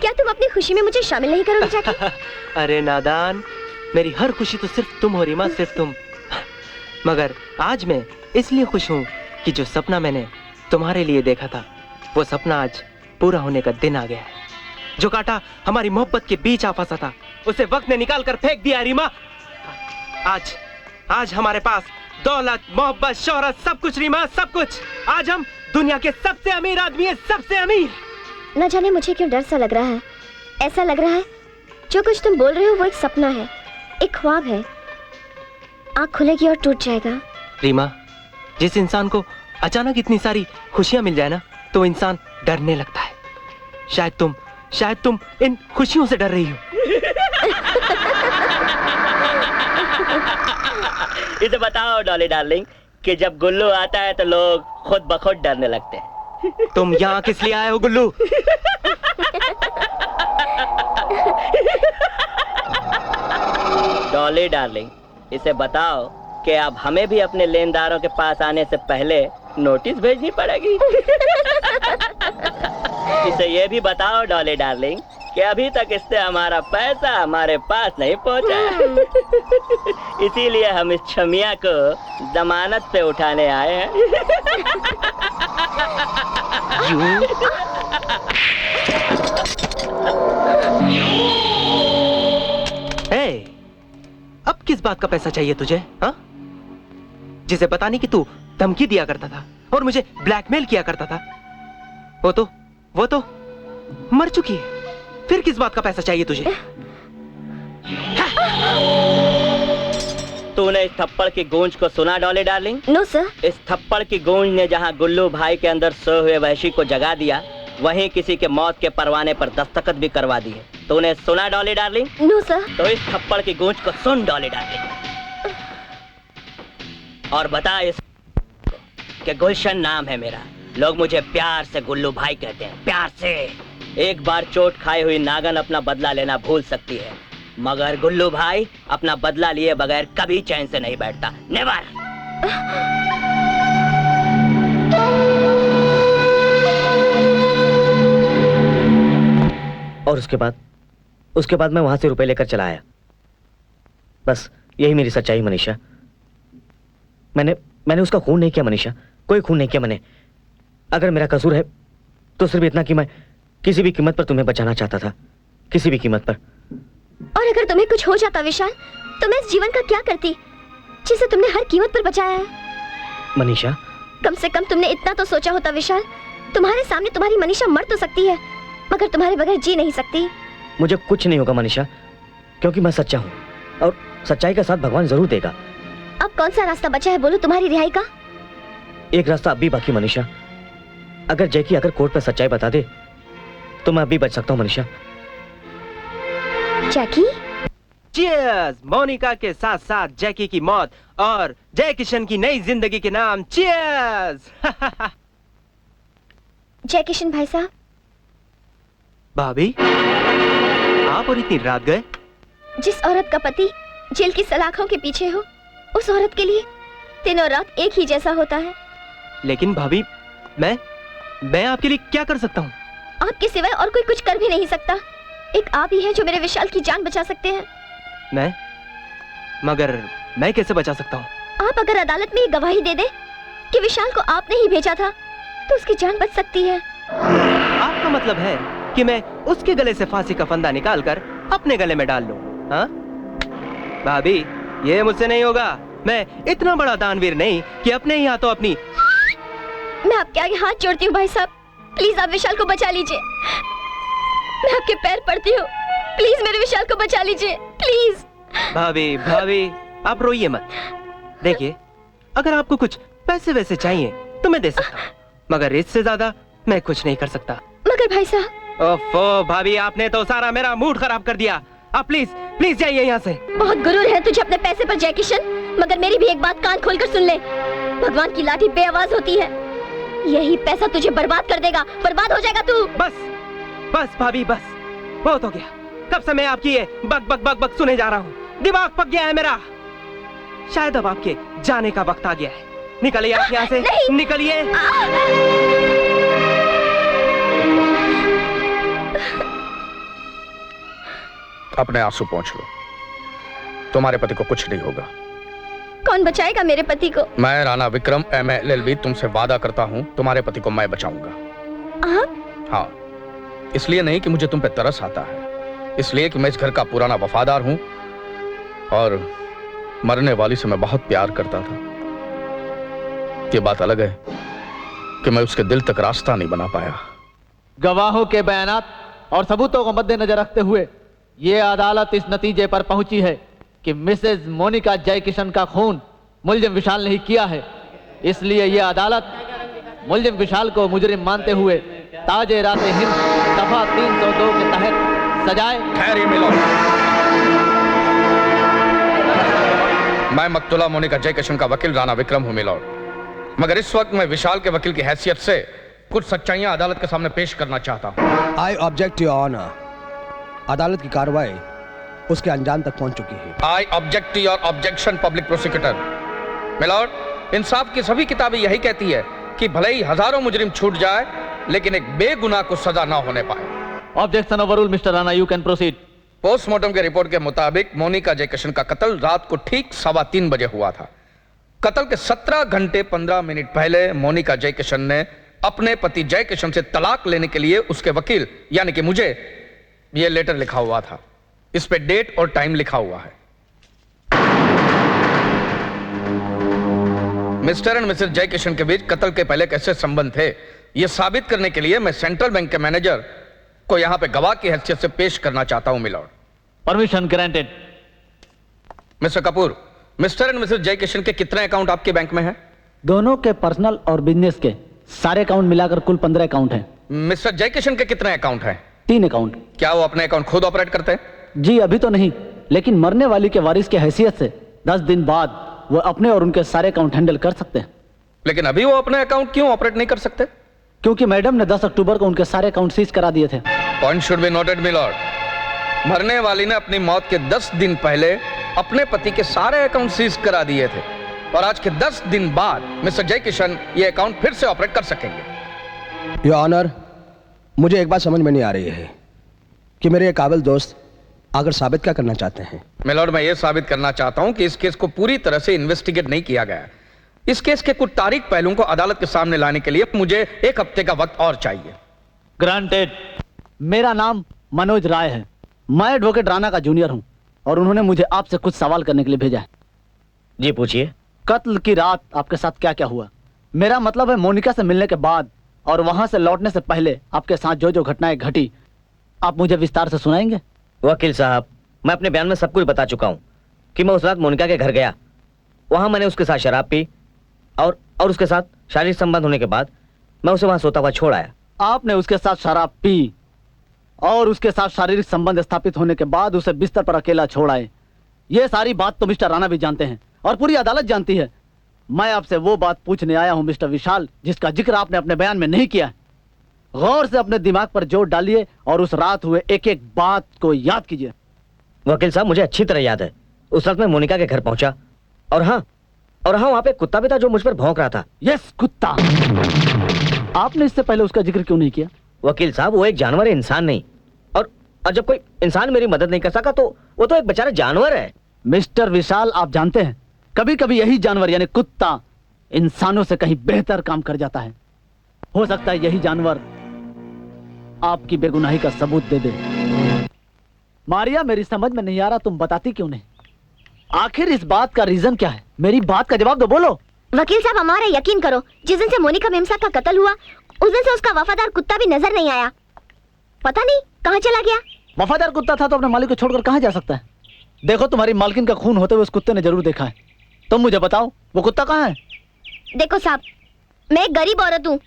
[SPEAKER 6] क्या तुम अपनी खुशी में मुझे शामिल नहीं करोगे जैकी?
[SPEAKER 1] अरे नादान, मेरी हर खुशी तो सिर्फ तुम हो रीमा, सिर्फ तुम। मगर आज मैं इसलिए खुश हूँ कि जो सपना मैंने तुम्हारे लिए देखा था वो सपना आज पूरा होने का दिन आ गया है। जो कांटा हमारी मोहब्बत के बीच आ फंसा था उसे वक्त ने निकाल कर फेंक दिया रीमा। आज हमारे पास दौलत, मोहब्बत, शोहरत, सब कुछ रीमा, सब कुछ। आज हम दुनिया के सबसे अमीर आदमी हैं, सबसे अमीर।
[SPEAKER 6] न जाने मुझे क्यों डर सा लग रहा है। ऐसा लग रहा है जो कुछ तुम बोल रहे हो वो एक सपना है, एक ख्वाब है। आँख खुलेगी और टूट जाएगा।
[SPEAKER 1] रीमा, जिस इंसान को अचानक इतनी सारी खुशियां मिल जाए ना तो वो इंसान डरने लगता है। शायद तुम इन खुशियों से डर रही हो।
[SPEAKER 3] इसे बताओ डॉली डार्लिंग कि जब गुल्लू आता है तो लोग खुद ब खुद डरने लगते हैं।
[SPEAKER 1] तुम यहाँ किस लिए आए हो गुल्लू?
[SPEAKER 3] डॉली डार्लिंग, इसे बताओ कि अब हमें भी अपने लेनदारों के पास आने से पहले नोटिस भेजनी पड़ेगी। इसे ये भी बताओ डॉली डार्लिंग कि अभी तक इससे हमारा पैसा हमारे पास नहीं पहुंचा। इसीलिए हम इस छमिया को जमानत पे उठाने आए हैं।
[SPEAKER 1] अब किस बात का पैसा चाहिए तुझे? हाँ, जिसे पता नहीं कि तू धमकी दिया करता था और मुझे ब्लैकमेल किया करता था, वो तो मर चुकी है। फिर किस बात का पैसा चाहिए तुझे?
[SPEAKER 3] तूने इस थप्पड़ की गूंज को सुना डॉली डार्लिंग?
[SPEAKER 6] No sir.
[SPEAKER 3] इस थप्पड़ की गूंज ने जहां गुल्लू भाई के अंदर सोए हुए वहशी को जगा दिया, वहीं किसी के मौत के परवाने पर दस्तखत भी करवा दी है। तूने सुना डॉली डार्लिंग?
[SPEAKER 6] No sir.
[SPEAKER 3] तो इस थप्पड़ की गूंज को सुन डॉली डार्लिंग और बता इस कि गुलशन नाम है मेरा। लोग मुझे प्यार से गुल्लू भाई कहते हैं, प्यार से। एक बार चोट खाई हुई नागन अपना बदला लेना भूल सकती है, मगर गुल्लू भाई अपना बदला लिए बगैर कभी चैन से नहीं बैठता। नेवर।
[SPEAKER 7] और उसके बाद मैं वहां से रुपए लेकर चला आया। बस यही मेरी सच्चाई मनीषा। मैंने उसका खून नहीं किया मनीषा, कोई खून नहीं किया मैंने। अगर मेरा कसूर है तो सिर्फ इतना कि मैं किसी भी कीमत पर तुम्हें बचाना चाहता था, किसी भी कीमत पर।
[SPEAKER 6] और अगर तुम्हें कुछ हो जाता विशाल, तो मैं इस जीवन का क्या करती जिसे तुमने हर कीमत पर बचाया है?
[SPEAKER 7] मनीषा,
[SPEAKER 6] कम से कम तुमने इतना तो सोचा होता विशाल। तुम्हारे सामने तुम्हारी मनीषा मर तो सकती है, मगर तुम्हारे बगैर जी नहीं सकती।
[SPEAKER 7] मुझे कुछ नहीं होगा मनीषा, क्योंकि मैं सच्चा हूँ और सच्चाई का साथ भगवान जरूर देगा।
[SPEAKER 6] अब कौन सा रास्ता बचा है बोलो तुम्हारी रिहाई का?
[SPEAKER 7] एक रास्ता अब भी बाकी मनीषा। अगर जैकी अगर कोर्ट पर सच्चाई बता दे तो मैं अब भी बच सकता हूँ मनीषा।
[SPEAKER 6] जैकी?
[SPEAKER 1] चीयर्स! मोनिका के साथ साथ जैकी की मौत और जय किशन की नई जिंदगी के नाम चीयर्स!
[SPEAKER 6] जय किशन भाई साहब।
[SPEAKER 1] भाभी, आप और इतनी रात गए?
[SPEAKER 6] जिस औरत का पति जेल की सलाखों के पीछे हो, उस औरत के लिए दिन और रात एक ही जैसा होता है।
[SPEAKER 1] लेकिन भाभी, मैं आपके लिए क्या कर सकता हूँ?
[SPEAKER 6] आपके सिवाय और कोई कुछ कर भी नहीं सकता। एक आप ही हैं जो मेरे विशाल की जान बचा सकते हैं।
[SPEAKER 1] मगर मैं कैसे बचा सकता हूँ?
[SPEAKER 6] आप अगर अदालत में ये गवाही दे दे
[SPEAKER 4] कि विशाल को आपने ही भेजा था तो उसकी जान बच सकती है।
[SPEAKER 1] आपका मतलब है कि मैं उसके गले से फांसी का फंदा निकालकर अपने गले में डाल लूं? हाँ भाभी, ये मुझसे नहीं होगा। मैं इतना बड़ा दानवीर नहीं कि अपने ही हाथों अपनी।
[SPEAKER 4] मैं आपके आगे हाथ जोड़ती हूँ भाई साहब, प्लीज आप विशाल को बचा लीजिए। मैं आपके पैर पड़ती हूँ, प्लीज मेरे विशाल को बचा लीजिए, प्लीज।
[SPEAKER 1] भाभी भाभी, आप रोइए मत। देखिए, अगर आपको कुछ पैसे वैसे चाहिए तो मैं दे सकता हूँ, मगर इससे ज्यादा मैं कुछ नहीं कर सकता।
[SPEAKER 4] मगर भाई साहब।
[SPEAKER 1] ओफो भाभी, आपने तो सारा मेरा मूड खराब कर दिया। आप प्लीज प्लीज जाइए यहाँ से।
[SPEAKER 4] बहुत गुरूर है तुझे अपने पैसे पर जय किशन, मगर मेरी भी एक बात कान खोलकर सुन ले। भगवान की लाठी बेआवाज होती है, यही पैसा तुझे बर्बाद कर देगा, बर्बाद हो जाएगा तू।
[SPEAKER 1] बस बस भाभी बस, बहुत हो गया। कब से मैं आपकी ये बक बक बक बक सुने जा रहा हूँ, दिमाग पक गया है मेरा। शायद अब आपके जाने का वक्त आ गया है। निकलिए आप यहाँ से, निकलिए।
[SPEAKER 9] अपने आंसू पोंछ लो, तुम्हारे पति को कुछ नहीं होगा।
[SPEAKER 4] कौन बचाएगा मेरे पति को?
[SPEAKER 9] मैं राणा विक्रम MLLB तुमसे वादा करता हूँ, तुम्हारे पति को मैं बचाऊंगा। हाँ, इसलिए नहीं कि मुझे तुम पे तरस आता है, इसलिए कि मैं इस घर का पुराना वफादार हूँ और मरने वाली से मैं बहुत प्यार करता था। ये बात अलग है कि मैं उसके दिल तक रास्ता नहीं बना पाया।
[SPEAKER 2] गवाहों के बयानात और सबूतों को मद्देनजर रखते हुए ये अदालत इस नतीजे पर पहुंची है कि मिसेज मोनिका जयकिशन का खून मुलजिम विशाल ने ही किया है। इसलिए ये अदालत मुलजिम विशाल को मुजरिम मानते हुए ताजे राते हिंद दफा 302 के तहत सजाए।
[SPEAKER 9] खैर मिलो, मैं मक्तूला मोनिका जयकिशन का वकील राणा विक्रम हूं मिलोड, मगर इस वक्त मैं विशाल के वकील की हैसियत से कुछ सच्चाइयां अदालत के सामने पेश करना चाहता हूं।
[SPEAKER 10] आई ऑब्जेक्ट योर ऑनर, अदालत की कार्रवाई उसके अंजाम तक पहुंच चुकी है।
[SPEAKER 9] I object your objection public prosecutor. Milord, इंसाफ की सभी किताबें यही कहती है कि भले ही हजारों मुजरिम छूट जाए लेकिन एक बेगुनाह को सजा ना होने पाए।
[SPEAKER 2] Objection overrule mister Rana, you can proceed.
[SPEAKER 9] Postmortem के रिपोर्ट के मुताबिक मोनिका जयकिशन का कत्ल रात को ठीक 3:15 बजे हुआ था। कत्ल के 17 घंटे 15 मिनट पहले मोनिका जयकिशन ने अपने पति जयकिशन से तलाक लेने के लिए उसके वकील यानी कि मुझे यह लेटर लिखा हुआ था। इस पे डेट और टाइम लिखा हुआ है। मिस्टर एंड मिसेस जयकिशन के बीच कत्ल के पहले कैसे संबंध थे, यह साबित करने के लिए मैं सेंट्रल बैंक के मैनेजर को यहां पे गवाह की हैसियत से पेश करना चाहता हूं milord.
[SPEAKER 2] Permission granted.
[SPEAKER 9] Mr Kapoor, Mr and Mrs Jaikishan के कितने अकाउंट आपके बैंक में हैं?
[SPEAKER 2] दोनों के पर्सनल और बिजनेस के सारे अकाउंट मिलाकर कुल 15 अकाउंट हैं।
[SPEAKER 9] मिस्टर जयकिशन के कितने अकाउंट हैं?
[SPEAKER 2] 3 अकाउंट।
[SPEAKER 9] क्या वो अपने अकाउंट खुद ऑपरेट करते हैं?
[SPEAKER 2] जी अभी तो नहीं, लेकिन मरने वाली के वारिस की हैसियत से 10 दिन बाद वो अपने और उनके सारे अकाउंट हैंडल कर सकते हैं।
[SPEAKER 9] लेकिन अभी वो अपने अकाउंट क्यों ऑपरेट नहीं कर सकते?
[SPEAKER 2] क्योंकि मैडम ने 10 अक्टूबर को उनके सारे अकाउंट सीज करा दिए थे।
[SPEAKER 9] Point should be noted milord. मरने वाली ने अपनी मौत के 10 दिन पहले अपने पति के सारे अकाउंट सीज करा दिए थे और आज के 10 दिन बाद मिस्टर जयकिशन ये अकाउंट फिर से ऑपरेट कर सकेंगे।
[SPEAKER 10] योर ऑनर, मुझे एक बात समझ में नहीं आ रही है कि मेरे एक काबिल दोस्त आकर साबित क्या करना चाहते हैं।
[SPEAKER 9] मिलॉर्ड, मैं ये साबित करना चाहता हूं कि इस केस को पूरी तरह से इन्वेस्टिगेट नहीं किया गया। इस केस के कुछ तारीख पहलुओं को अदालत के सामने लाने के लिए मुझे 1 हफ्ते का वक्त और चाहिए।
[SPEAKER 2] ग्रांटेड। मेरा नाम मनोज राय है, मैं एडवोकेट राणा का जूनियर हूं और उन्होंने मुझे आपसे कुछ सवाल करने के लिए भेजा है।
[SPEAKER 7] जी पूछिए।
[SPEAKER 2] कत्ल की रात आपके साथ क्या क्या हुआ? मेरा मतलब है मोनिका से मिलने के बाद और वहां से लौटने से पहले आपके साथ जो जो घटनाएं घटी, आप मुझे विस्तार से सुनाएंगे?
[SPEAKER 7] वकील साहब, मैं अपने बयान में सब कुछ बता चुका हूं कि मैं उस रात मोनिका के घर गया, वहां मैंने उसके साथ शराब पी और उसके साथ शारीरिक संबंध होने के बाद मैं उसे वहां सोता हुआ छोड़ आया।
[SPEAKER 2] आपने उसके साथ शराब पी और उसके साथ शारीरिक संबंध स्थापित होने के बाद उसे बिस्तर पर अकेला छोड़ आए। ये सारी बात तो मिस्टर राणा भी जानते हैं और पूरी अदालत जानती है। मैं आपसे वो बात पूछने आया हूं मिस्टर विशाल जिसका जिक्र आपने अपने बयान में नहीं किया। गौर से अपने दिमाग पर जोर डालिए और उस रात हुए एक एक बात को याद कीजिए।
[SPEAKER 7] वकील साहब, मुझे अच्छी तरह याद है उस रात मैं मोनिका के घर पहुंचा और हाँ वहां पे कुत्ता भी था जो मुझ पर भौंक रहा था।
[SPEAKER 2] यस, कुत्ता। आपने इससे पहले उसका जिक्र क्यों नहीं किया?
[SPEAKER 7] वकील साहब, वो एक जानवर है, इंसान नहीं। और जब कोई इंसान मेरी मदद नहीं कर सका तो वो तो एक बेचारा जानवर है।
[SPEAKER 2] मिस्टर विशाल, आप जानते हैं कभी कभी यही जानवर यानी कुत्ता इंसानों से कहीं बेहतर काम कर जाता है। हो सकता है यही जानवर आपकी बेगुनाही का सबूत दे दे। मारिया, मेरी समझ में नहीं आ रहा, तुम बताती क्यों नहीं? आखिर इस बात का रीजन क्या है? मेरी बात का जवाब दो, बोलो।
[SPEAKER 4] वकील साहब, हमारा यकीन करो, जिस दिन से मोनिका मेमसा का कत्ल हुआ उस दिन से उसका वफादार कुत्ता भी नजर नहीं आया। पता नहीं कहाँ चला गया।
[SPEAKER 2] वफादार कुत्ता था तो अपने मालिक को छोड़कर कहाँ जा सकता है? देखो, तुम्हारी मालकिन का खून होते हुए उस कुत्ते ने जरूर देखा है। तुम मुझे बताओ, वो कुत्ता कहाँ है?
[SPEAKER 4] देखो साहब, मैं एक गरीब औरत हूँ,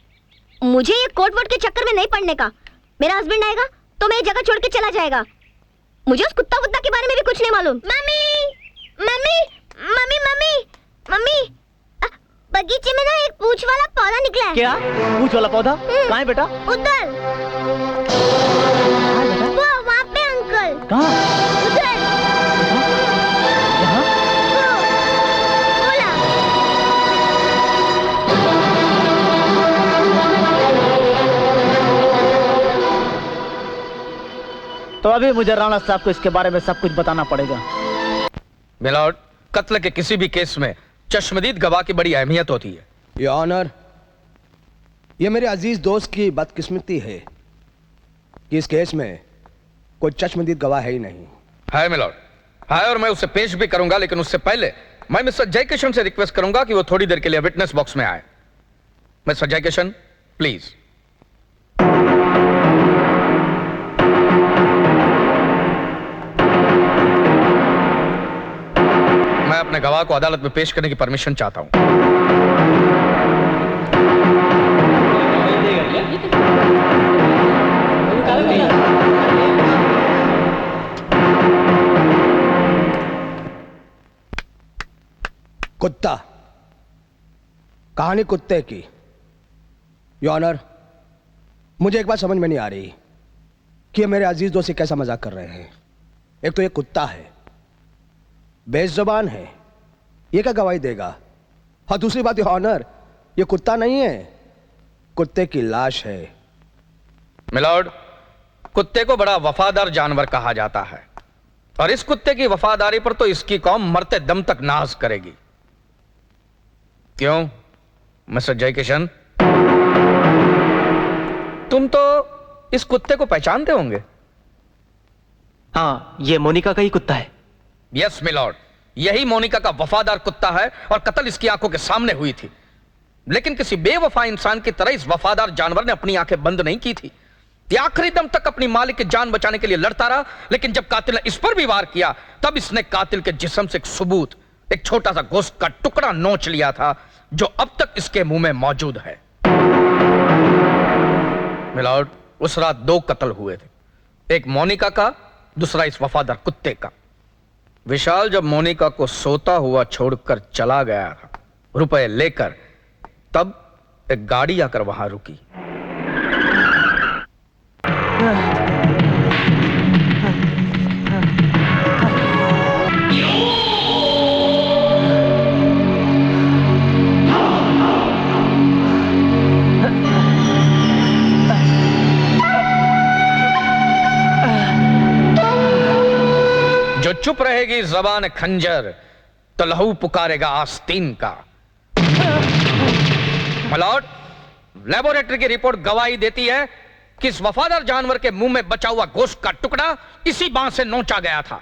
[SPEAKER 4] मुझे ये कोर्ट वोट के चक्कर में नहीं पड़ने का। मेरा हस्बैंड आएगा तो मैं ये जगह छोड़ के चला जाएगा। मुझे उस कुत्ता वुत्ता के बारे में भी कुछ नहीं मालूम। Mummy mummy mummy mummy mummy, बगीचे में ना एक पूंछ वाला पौधा निकला है।
[SPEAKER 2] क्या पूंछ वाला पौधा? कहाँ है बेटा?
[SPEAKER 4] उधर। वो वहाँ पे अंकल।
[SPEAKER 2] कहाँ?
[SPEAKER 4] उधर।
[SPEAKER 2] यहाँ?
[SPEAKER 4] बोला।
[SPEAKER 2] तो अभी मुझे राणा साहब को इसके बारे में सब कुछ बताना पड़ेगा।
[SPEAKER 9] मिलॉर्ड, कत्ल के किसी भी केस में चश्मदीद गवाह की बड़ी अहमियत होती है।
[SPEAKER 10] योर ऑनर, ये मेरे अजीज दोस्त की बदकिस्मती है कि इस केस में कोई चश्मदीद गवाह है ही नहीं।
[SPEAKER 9] है मिलॉर्ड, है, और मैं उसे पेश भी करूंगा, लेकिन उससे पहले मैं मिस्टर जयकिशन से रिक्वेस्ट करूंगा कि वो थोड़ी देर के लिए विटनेस बॉक्स में आए। Mister Jaikishan, please. मैं अपने गवाह को अदालत में पेश करने की परमिशन चाहता हूं।
[SPEAKER 10] कुत्ता, कहानी कुत्ते की। योर ऑनर, मुझे एक बात समझ में नहीं आ रही कि ये मेरे अजीज दोस्त से कैसा मजाक कर रहे हैं। एक तो ये कुत्ता है, बेजुबान है, ये क्या गवाही देगा? और दूसरी बात, योर ऑनर, ये कुत्ता नहीं है, कुत्ते की लाश है।
[SPEAKER 9] मिलॉर्ड, कुत्ते को बड़ा वफादार जानवर कहा जाता है, और इस कुत्ते की वफादारी पर तो इसकी कौम मरते दम तक नाज करेगी। क्यों मिस्टर जयकिशन, तुम तो इस कुत्ते को पहचानते होंगे?
[SPEAKER 1] हाँ, ये मोनिका का ही कुत्ता है।
[SPEAKER 9] यस मिलॉर्ड, यही मोनिका का वफादार कुत्ता है, और कत्ल इसकी आंखों के सामने हुई थी। लेकिन किसी बेवफा इंसान की तरह इस वफादार जानवर ने अपनी आंखें बंद नहीं की थी। ये आखिरी दम तक अपनी मालिक की जान बचाने के लिए लड़ता रहा, लेकिन जब कातिल ने इस पर भी वार किया, तब इसने कातिल के जिस्म से एक सबूत, एक छोटा सा गोश्त का टुकड़ा नोच लिया था, जो अब तक इसके मुंह में मौजूद है। मिलॉर्ड, उस रात 2 कत्ल हुए थे, एक मोनिका का, दूसरा इस वफादार कुत्ते का। विशाल जब मोनिका को सोता हुआ छोड़कर चला गया था रुपए लेकर, तब एक गाड़ी आकर वहां रुकी। जो चुप रहेगी जबान खंजर, तो लहू पुकारेगा आस्तीन का। मलॉर्ड, लेबोरेटरी की रिपोर्ट गवाही देती है कि इस वफादार जानवर के मुंह में बचा हुआ गोश्त का टुकड़ा इसी बांस से नोचा गया था।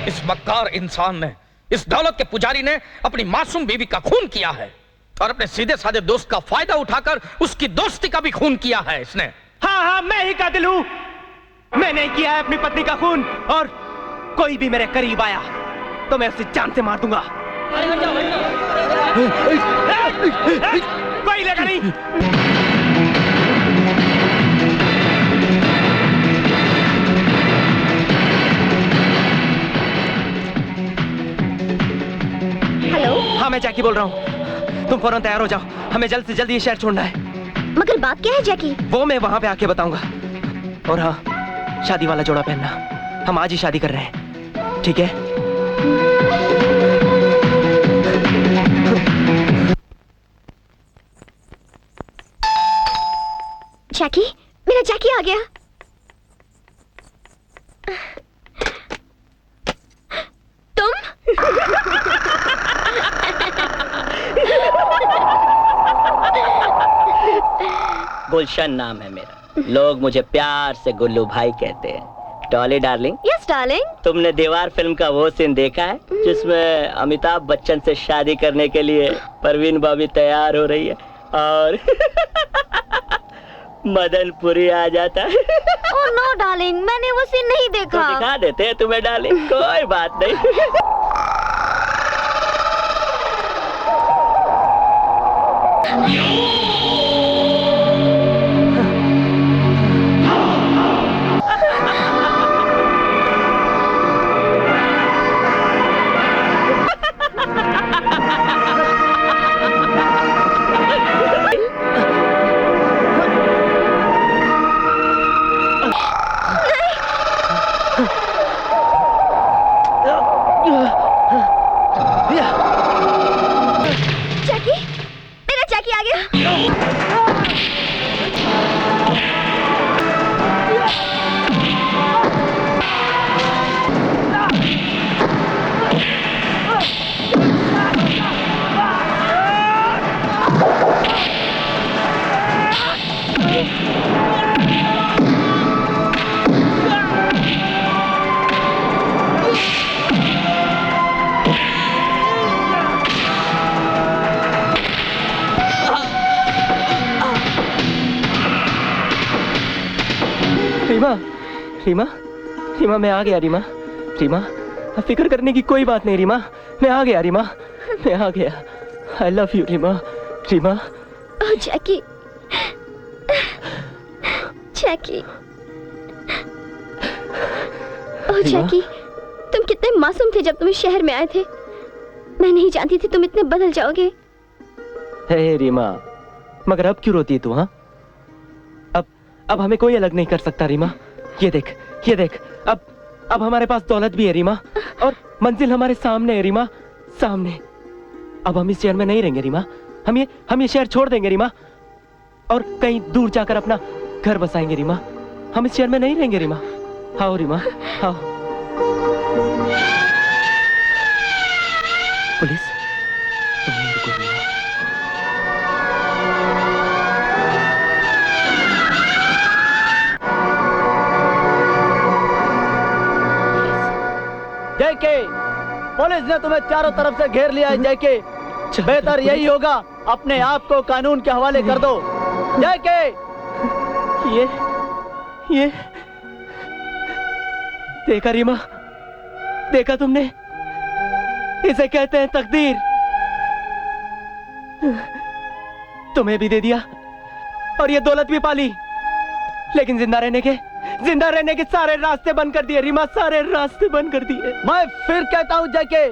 [SPEAKER 9] इस मक्कार इंसान ने, इस दौलत के पुजारी ने अपनी मासूम बीवी का खून किया है, और अपने सीधे साधे दोस्त का फायदा उठाकर उसकी दोस्ती का भी खून किया है इसने।
[SPEAKER 1] हाँ, मैं ही कातिल हूँ। मैंने किया है अपनी पत्नी का खून, और कोई भी मेरे करीब आया तो मैं उसे जान से मार दूंगा। कोई लेगा नहीं।
[SPEAKER 4] हेलो।
[SPEAKER 1] हाँ, मैं जैकी बोल रहा हूँ। तुम फौरन तैयार हो जाओ, हमें जल्द से जल्द ये शहर छोड़ना है।
[SPEAKER 4] मगर बात क्या है जैकी?
[SPEAKER 1] वो मैं वहां पे आके बताऊंगा। और हाँ, शादी वाला जोड़ा पहनना, हम आज ही शादी कर रहे हैं, ठीक है?
[SPEAKER 4] जैकी, मेरा जैकी आ गया। तुम?
[SPEAKER 3] गुलशन नाम है मेरा, लोग मुझे प्यार से गुल्लू भाई कहते हैं। Dolly darling,
[SPEAKER 4] yes darling.
[SPEAKER 3] तुमने दीवार फिल्म का वो सीन देखा है जिसमें अमिताभ बच्चन से शादी करने के लिए परवीन बाबी तैयार हो रही है और मदनपुरी आ जाता है?
[SPEAKER 4] ओह नो डार्लिंग, मैंने वो सीन नहीं
[SPEAKER 3] तो
[SPEAKER 4] देखा।
[SPEAKER 3] दिखा देते हैं तुम्हें डार्लिंग, कोई बात नहीं।
[SPEAKER 4] जैकी, मेरा जैकी आ गया।
[SPEAKER 1] रीमा, रीमा, रीमा मैं आ गया रीमा। रीमा, फिक्र करने की कोई बात नहीं रीमा, मैं आ गया रीमा, मैं आ गया। I love you Reema. Reema,
[SPEAKER 4] oh Jackie, Jackie, oh Jackie, तुम कितने मासूम थे जब तुम इस शहर में आए थे। मैं नहीं जानती थी तुम इतने बदल जाओगे।
[SPEAKER 1] हे रीमा, मगर अब क्यों रोती है तू? हाँ, अब हमें कोई अलग नहीं कर सकता रीमा। ये देख, ये देख, अब हमारे पास दौलत भी है रीमा, और मंजिल हमारे सामने है रीमा, सामने। अब हम इस शहर में नहीं रहेंगे रीमा, हम ये शहर छोड़ देंगे रीमा, और कहीं दूर जाकर अपना घर बसाएंगे रीमा। हम इस शहर में नहीं रहेंगे रीमा। आओ रीमा, आओ। पुलिस, तुम नहीं रुको रीमा।
[SPEAKER 2] जैके, पुलिस ने तुम्हें चारों तरफ से घेर लिया है जैके। बेहतर यही होगा अपने आप को कानून के हवाले कर दो। जैके,
[SPEAKER 1] ये देखा रीमा, देखा तुमने? इसे कहते हैं तकदीर। तुम्हें भी दे दिया और ये दौलत भी पाली, लेकिन जिंदा रहने के सारे रास्ते बंद कर दिए रीमा, सारे रास्ते बंद कर दिए।
[SPEAKER 2] मैं फिर कहता हूँ जैके,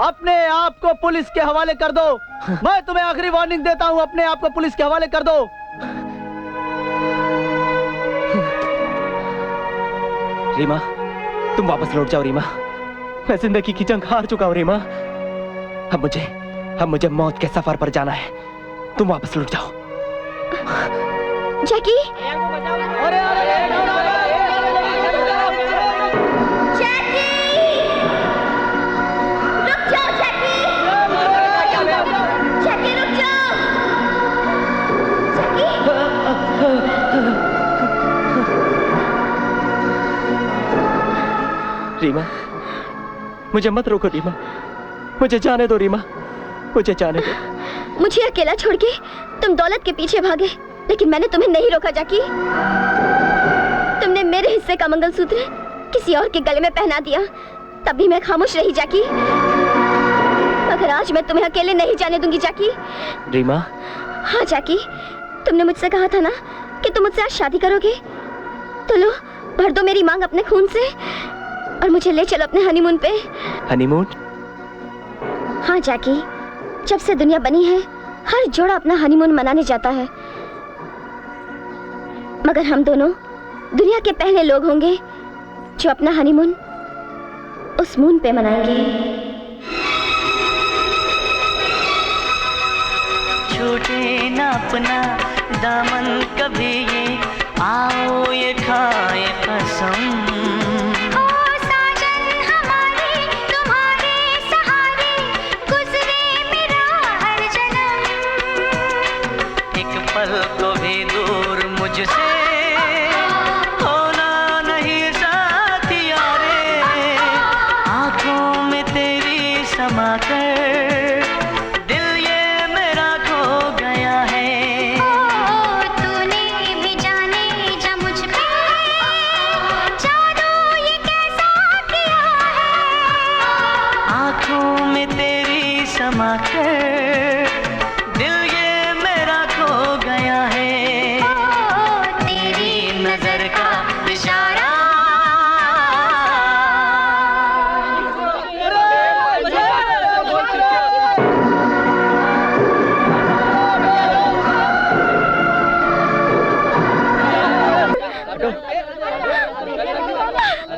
[SPEAKER 2] अपने आप को पुलिस के हवाले कर दो। मैं तुम्हें आखिरी वार्निंग देता हूँ, अपने आप को पुलिस के हवाले कर दो।
[SPEAKER 1] रीमा, तुम वापस लौट जाओ रीमा। मैं जिंदगी की जंग हार चुका हूँ रीमा। अब मुझे मौत के सफर पर जाना है। तुम वापस लौट जाओ।
[SPEAKER 4] जैकी,
[SPEAKER 1] रीमा, मुझे मत रोको रीमा, मुझे जाने दो रीमा, मुझे जाने दो।
[SPEAKER 4] मुझे अकेला छोड़ के तुम दौलत के पीछे भागे, लेकिन मैंने तुम्हें नहीं रोका जैकी। तुमने मेरे हिस्से का मंगलसूत्र किसी और के गले में पहना दिया, तब भी मैं खामोश रही जैकी। मगर आज मैं तुम्हें अकेले नहीं जाने दूंगी जैकी।
[SPEAKER 1] रीमा,
[SPEAKER 4] हाँ जैकी, तुमने मुझसे कहा था ना कि तुम मुझसे आज शादी करोगे, तो लो भर दो मेरी मांग अपने खून से और मुझे ले चलो अपने हनीमून पे।
[SPEAKER 1] हनीमून?
[SPEAKER 4] हाँ जैकी, जब से दुनिया बनी है हर जोड़ा अपना हनीमून मनाने जाता है, मगर हम दोनों दुनिया के पहले लोग होंगे जो अपना हनीमून उस मून पे मनाएंगे।
[SPEAKER 5] छूटे ना अपना दामन कभी, ये आओ ये खाए कसम।
[SPEAKER 6] तुम्हारे सहारे गुजरे मेरा हर जन्म।
[SPEAKER 5] तुझसे होना नहीं साथिया रे, आंखों में तेरी समा कर दिल ये मेरा खो गया है।
[SPEAKER 6] तूने भी जाने जा मुझ पे जादू ये कैसा किया है।
[SPEAKER 5] आंखों में तेरी समा कर दिल ये मेरा खो गया है। तेरी नजर का इशारा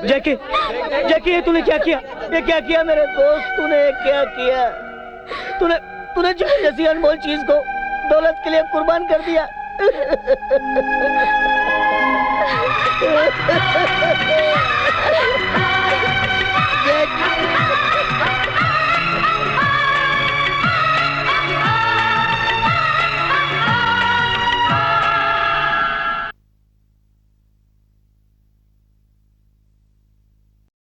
[SPEAKER 3] जैकी, जैकी ये तूने क्या किया? ये क्या किया मेरे दोस्त? तूने क्या किया? तूने तूने जीवन जैसी अनमोल चीज को दौलत के लिए कुर्बान कर दिया।